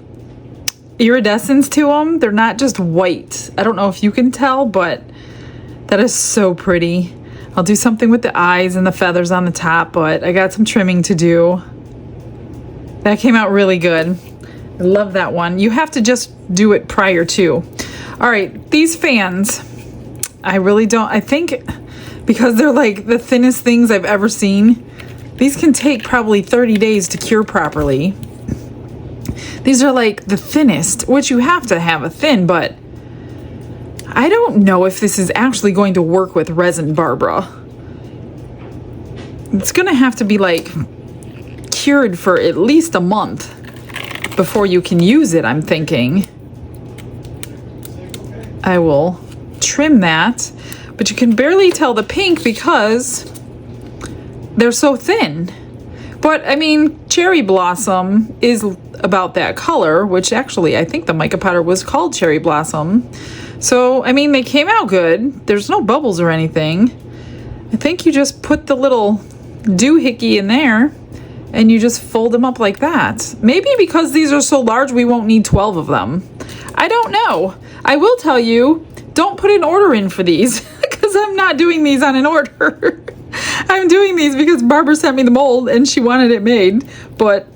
iridescence to them? They're not just white. I don't know if you can tell, but that is so pretty. I'll do something with the eyes and the feathers on the top, but I got some trimming to do. That came out really good. I love that one. You have to just do it prior to. All right, these fans, I really don't, I think because they're like the thinnest things I've ever seen, these can take probably 30 days to cure properly. These are like the thinnest, which you have to have a thin, but I don't know if this is actually going to work with resin, Barbara. It's gonna have to be like cured for at least a month before you can use it, I'm thinking. I will trim that, but you can barely tell the pink because they're so thin. But I mean, Cherry Blossom is about that color, which actually I think the mica powder was called Cherry Blossom. So, I mean, they came out good. There's no bubbles or anything. I think you just put the little doohickey in there and you just fold them up like that. Maybe because these are so large, we won't need 12 of them. I don't know. I will tell you, don't put an order in for these because I'm not doing these on an order. I'm doing these because Barbara sent me the mold and she wanted it made. But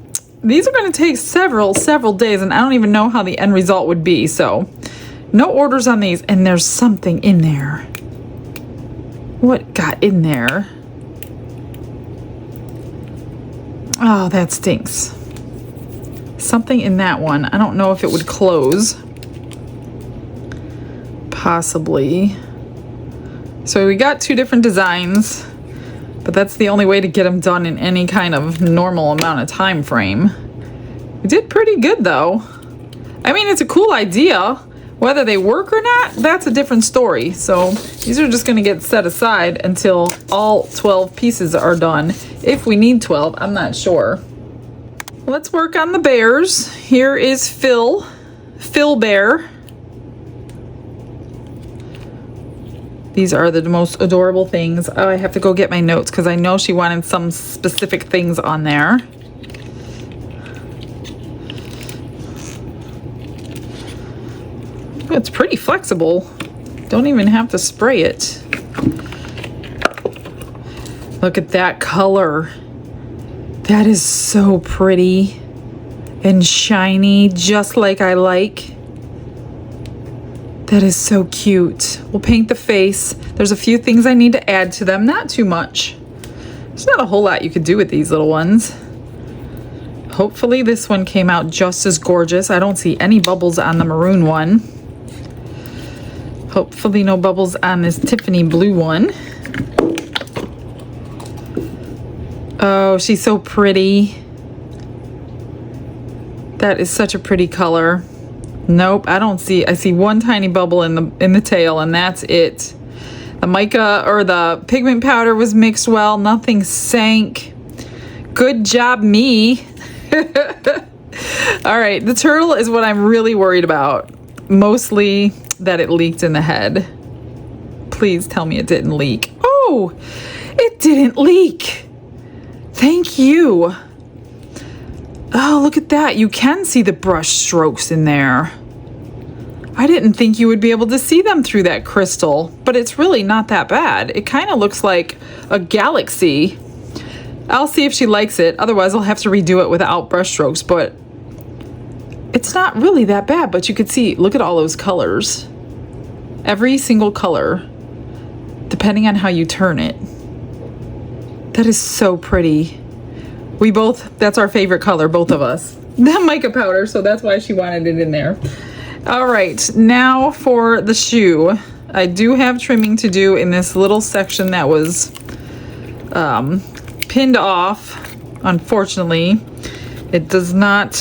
these are going to take several days, and I don't even know how the end result would be. So no orders on these. And there's something in there. What got in there? Oh, that stinks. Something in that one. I don't know if it would close. Possibly. So we got two different designs, but that's the only way to get them done in any kind of normal amount of time frame. We did pretty good though. I mean, it's a cool idea. Whether they work or not, that's a different story. So these are just going to get set aside until all 12 pieces are done. If we need 12, I'm not sure. Let's work on the bears. Here is Phil Bear. These are the most adorable things. Oh, I have to go get my notes because I know she wanted some specific things on there. It's pretty flexible. Don't even have to spray it. Look at that color. That is so pretty and shiny, just like I like. That is so cute. We'll paint the face. There's a few things I need to add to them, not too much. There's not a whole lot you could do with these little ones. Hopefully this one came out just as gorgeous. I don't see any bubbles on the maroon one. Hopefully no bubbles on this Tiffany blue one. Oh, she's so pretty. That is such a pretty color. Nope, I don't see. I see one tiny bubble in the tail, and that's it. The mica or the pigment powder was mixed well. Nothing sank. Good job, me. All right, the turtle is what I'm really worried about. Mostly that it leaked in the head. Please tell me it didn't leak. Oh, it didn't leak. Thank you. Oh, look at that. You can see the brush strokes in there. I didn't think you would be able to see them through that crystal, but it's really not that bad. It kind of looks like a galaxy. I'll see if she likes it. Otherwise, I'll have to redo it without brush strokes, but it's not really that bad. But you could see, look at all those colors. Every single color, depending on how you turn it. That is so pretty. We both, that's our favorite color, both of us. The mica powder, so that's why she wanted it in there. All right, now for the shoe. I do have trimming to do in this little section that was pinned off. Unfortunately, it does not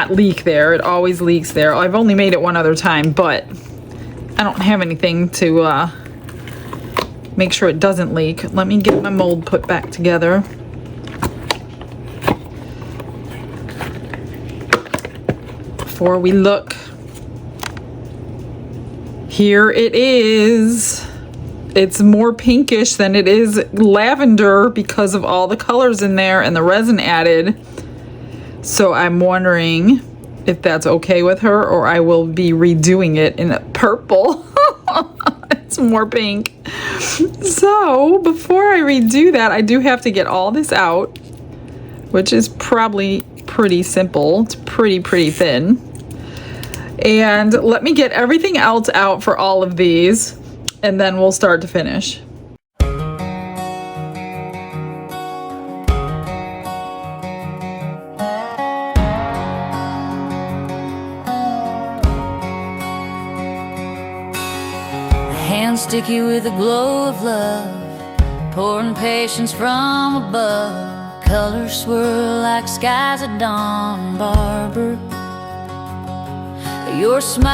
leak there. It always leaks there. I've only made it one other time, but I don't have anything to make sure it doesn't leak. Let me get my mold put back together. Before we look. Here it is. It's more pinkish than it is lavender because of all the colors in there and the resin added. So I'm wondering if that's okay with her, or I will be redoing it in a purple. It's more pink. So before I redo that, I do have to get all this out, which is probably pretty simple. It's pretty thin. And let me get everything else out for all of these, and then we'll start to finish. Hands sticky with the glow of love, pouring patience from above. Colors swirl like skies at dawn, Barbara. Your smile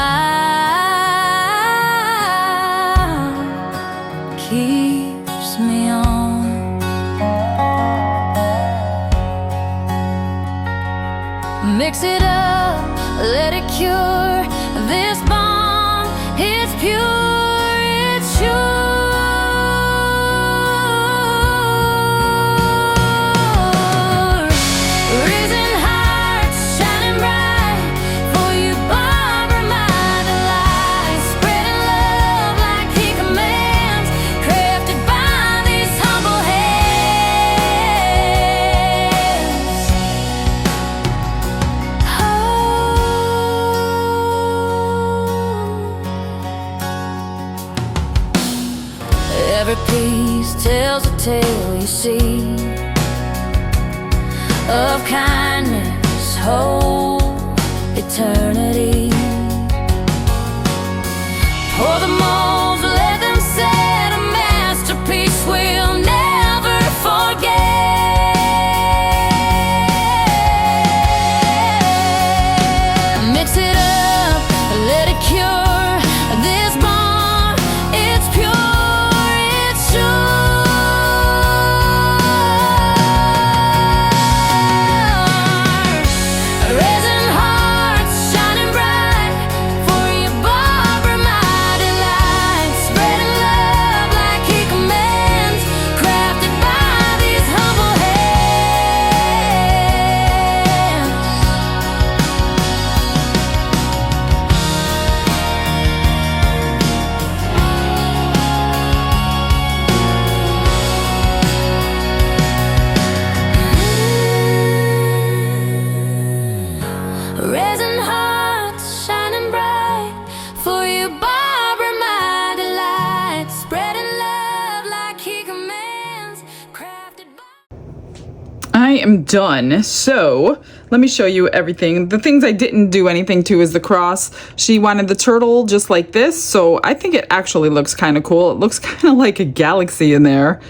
keeps me on. Mix it up, let it cure this bond. It's pure, it's sure. Every piece tells a tale, you see, of kindness, hope, eternity. Pour the molds, let them set a masterpiece we'll never forget. Mix it up, let it cure this bond. It's pure. Resin hearts shining bright for you, Barbara, my delight. Spreading love like he commands, crafted by... I am done. So let me show you everything. The things I didn't do anything to is the cross. She wanted the turtle just like this, so I think it actually looks kind of cool. It looks kind of like a galaxy in there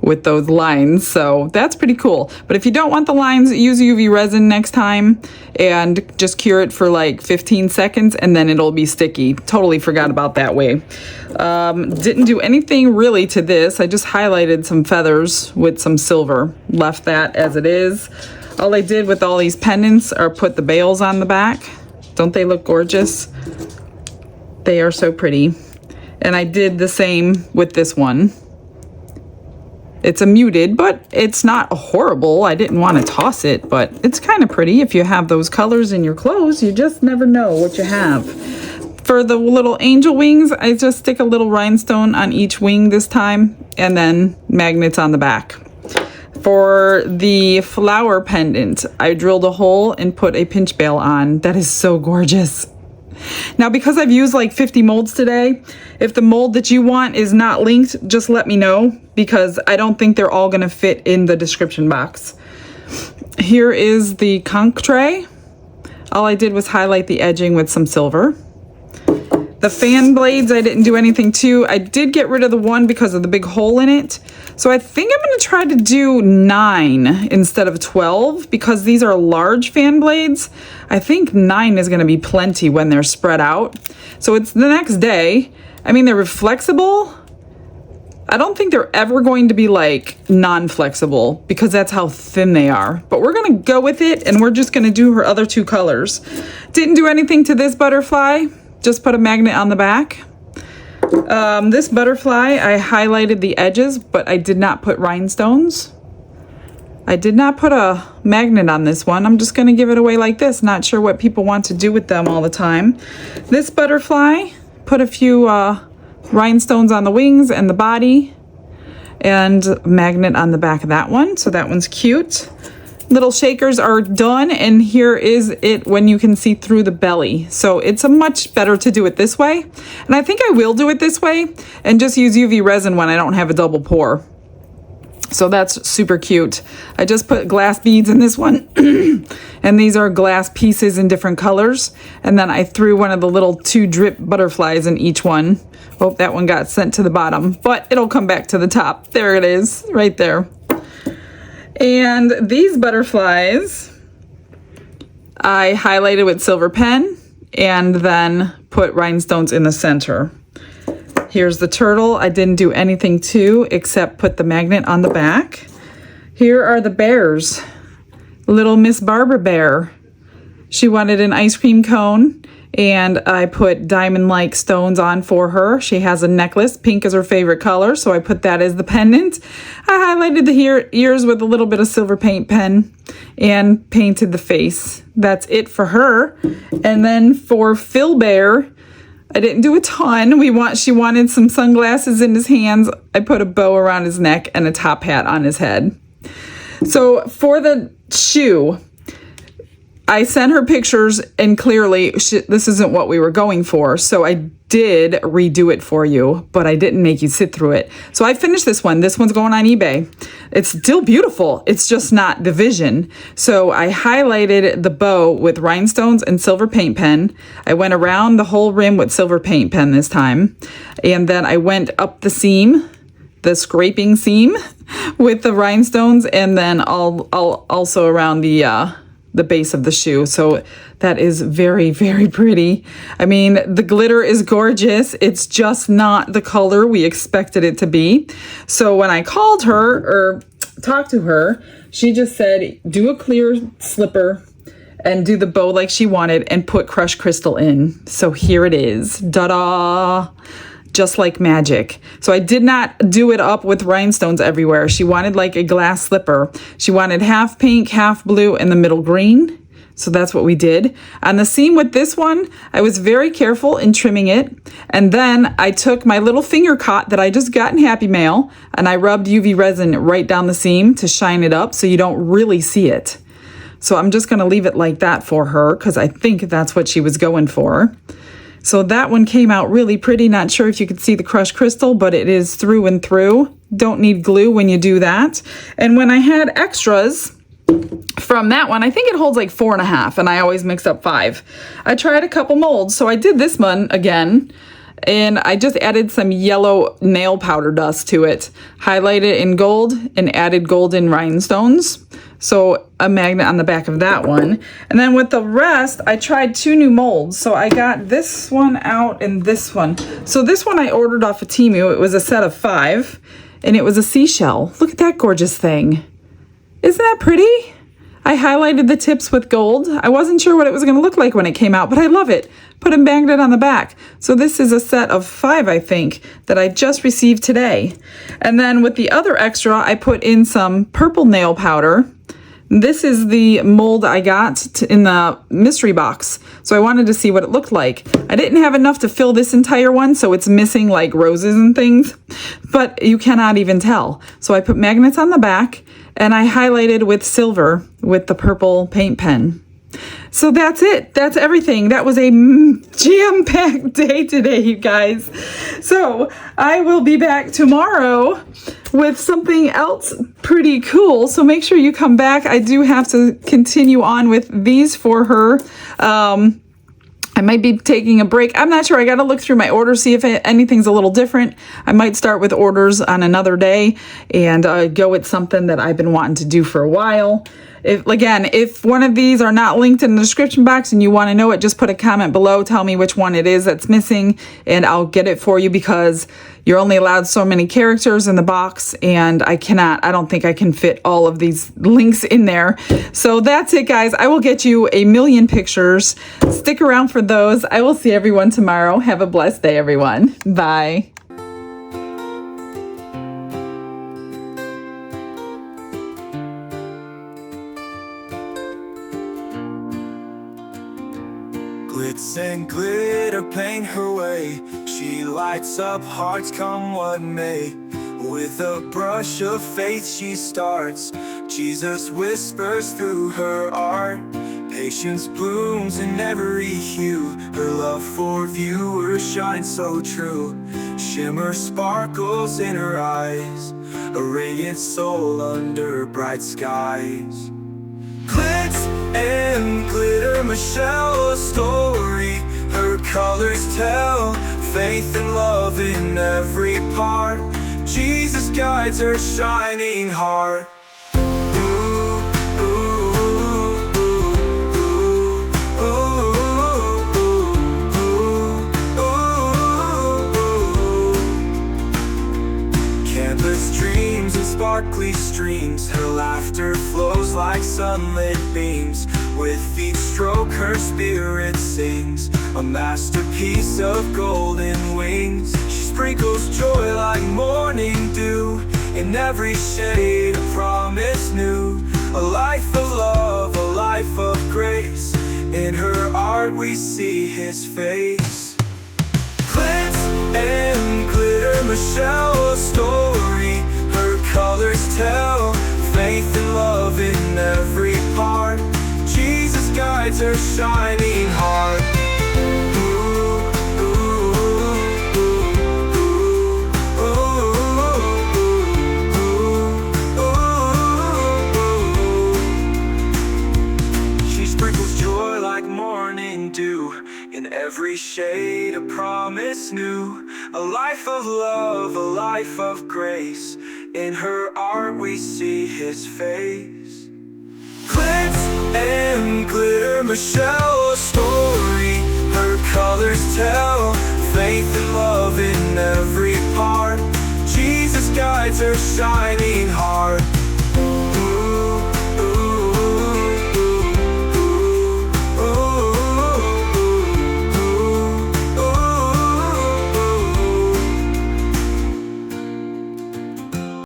with those lines, so that's pretty cool. But if you don't want the lines, use UV resin next time and just cure it for like 15 seconds and then it'll be sticky. Totally forgot about that way. Didn't do anything really to this. I just highlighted some feathers with some silver. Left that as it is. All I did with all these pendants are put the bails on the back. Don't they look gorgeous? They are so pretty. And I did the same with this one. It's a muted, but it's not horrible. I didn't want to toss it, but it's kind of pretty. If you have those colors in your clothes, you just never know what you have. For the little angel wings, I just stick a little rhinestone on each wing this time, and then magnets on the back. For the flower pendant, I drilled a hole and put a pinch bail on. That is so gorgeous. Now, because I've used like 50 molds today, if the mold that you want is not linked, just let me know, because I don't think they're all going to fit in the description box. Here is the conch tray. All I did was highlight the edging with some silver. The fan blades, I didn't do anything to. I did get rid of the one because of the big hole in it. So I think I'm going to try to do 9 instead of 12 because these are large fan blades. I think 9 is going to be plenty when they're spread out. So it's the next day. I mean, they're flexible. I don't think they're ever going to be like non-flexible because that's how thin they are. But we're going to go with it and we're just going to do her other 2 colors. Didn't do anything to this butterfly. Just put a magnet on the back. This butterfly, I highlighted the edges, but I did not put rhinestones. I did not put a magnet on this one. I'm just going to give it away like this. Not sure what people want to do with them all the time. This butterfly, put a few rhinestones on the wings and the body, and a magnet on the back of that one. So that one's cute. Little shakers are done, and here is it when you can see through the belly. So it's a much better to do it this way. And I think I will do it this way and just use UV resin when I don't have a double pour. So that's super cute. I just put glass beads in this one. And these are glass pieces in different colors. And then I threw one of the little 2 drip butterflies in each one. Oh, that one got sent to the bottom, but it'll come back to the top. There it is, right there. And these butterflies, I highlighted with silver pen and then put rhinestones in the center. Here's the turtle. I didn't do anything to except put the magnet on the back. Here are the bears. Little Miss Barbara Bear. She wanted an ice cream cone, and I put diamond-like stones on for her. She has a necklace. Pink is her favorite color, so I put that as the pendant. I highlighted the ears with a little bit of silver paint pen and painted the face. That's it for her. And then for Phil Bear, I didn't do a ton. She wanted some sunglasses in his hands. I put a bow around his neck and a top hat on his head. So for the shoe, I sent her pictures, and clearly this isn't what we were going for. So I did redo it for you, but I didn't make you sit through it. So I finished this one. This one's going on eBay. It's still beautiful. It's just not the vision. So I highlighted the bow with rhinestones and silver paint pen. I went around the whole rim with silver paint pen this time. And then I went up the seam, the scraping seam with the rhinestones, and then also around the base of the shoe. So that is very, very pretty. I mean, the glitter is gorgeous. It's just not the color we expected it to be. So when I called her or talked to her, she just said, do a clear slipper and do the bow like she wanted and put crushed crystal in. So here it is. Da-da! Just like magic. So I did not do it up with rhinestones everywhere. She wanted like a glass slipper. She wanted half pink, half blue, and the middle green. So that's what we did. On the seam with this one, I was very careful in trimming it. And then I took my little finger cot that I just got in Happy Mail, and I rubbed UV resin right down the seam to shine it up so you don't really see it. So I'm just gonna leave it like that for her because I think that's what she was going for. So that one came out really pretty. Not sure if you could see the crushed crystal, but it is through and through. Don't need glue when you do that. And when I had extras from that one, I think it holds like 4.5, and I always mix up 5. I tried a couple molds. So I did this one again, and I just added some yellow nail powder dust to it. Highlighted it in gold and added golden rhinestones. So a magnet on the back of that one. And then with the rest, I tried 2 new molds. So I got this one out and this one. So this one I ordered off of Temu. It was a set of 5, and it was a seashell. Look at that gorgeous thing. Isn't that pretty? I highlighted the tips with gold. I wasn't sure what it was going to look like when it came out, but I love it. Put a magnet on the back. So this is a set of 5, I think, that I just received today. And then with the other extra, I put in some purple nail powder. This is the mold I got in the mystery box. So I wanted to see what it looked like. I didn't have enough to fill this entire one, so it's missing like roses and things, but you cannot even tell. So I put magnets on the back, and I highlighted with silver with the purple paint pen. So that's it. That's everything. That was a jam-packed day today, you guys. So I will be back tomorrow with something else pretty cool. So make sure you come back. I do have to continue on with these for her. I might be taking a break. I'm not sure. I got to look through my orders, see if anything's a little different. I might start with orders on another day and go with something that I've been wanting to do for a while. If one of these are not linked in the description box and you want to know it, just put a comment below. Tell me which one it is that's missing and I'll get it for you, because you're only allowed so many characters in the box and I don't think I can fit all of these links in there. So that's it, guys. I will get you a million pictures. Stick around for those. I will see everyone tomorrow. Have a blessed day, everyone. Bye. Glitz and glitter paint her way. She lights up hearts come what may. With a brush of faith she starts. Jesus whispers through her art. Patience blooms in every hue. Her love for viewers shines so true. Shimmer sparkles in her eyes. A radiant soul under bright skies. Glitz and glitter, Michelle, a story. Her colors tell faith and love in every part. Jesus guides her shining heart. Canvas dreams and sparkly streams. Her laughter flows like sunlit beams. With each stroke her spirit sings. A masterpiece of golden wings. She sprinkles joy like morning dew. In every shade a promise new. A life of love, a life of grace. In her art we see his face. Glitz and glitter, Michelle, a story. Her colors tell faith and love in every part. Jesus guides her shining heart. She sprinkles joy like morning dew. In every shade a promise new. A life of love, a life of grace. In her art we see his face. Glitz and glitter, Michelle, a story. Her colors tell faith and love in every part. Jesus guides her shining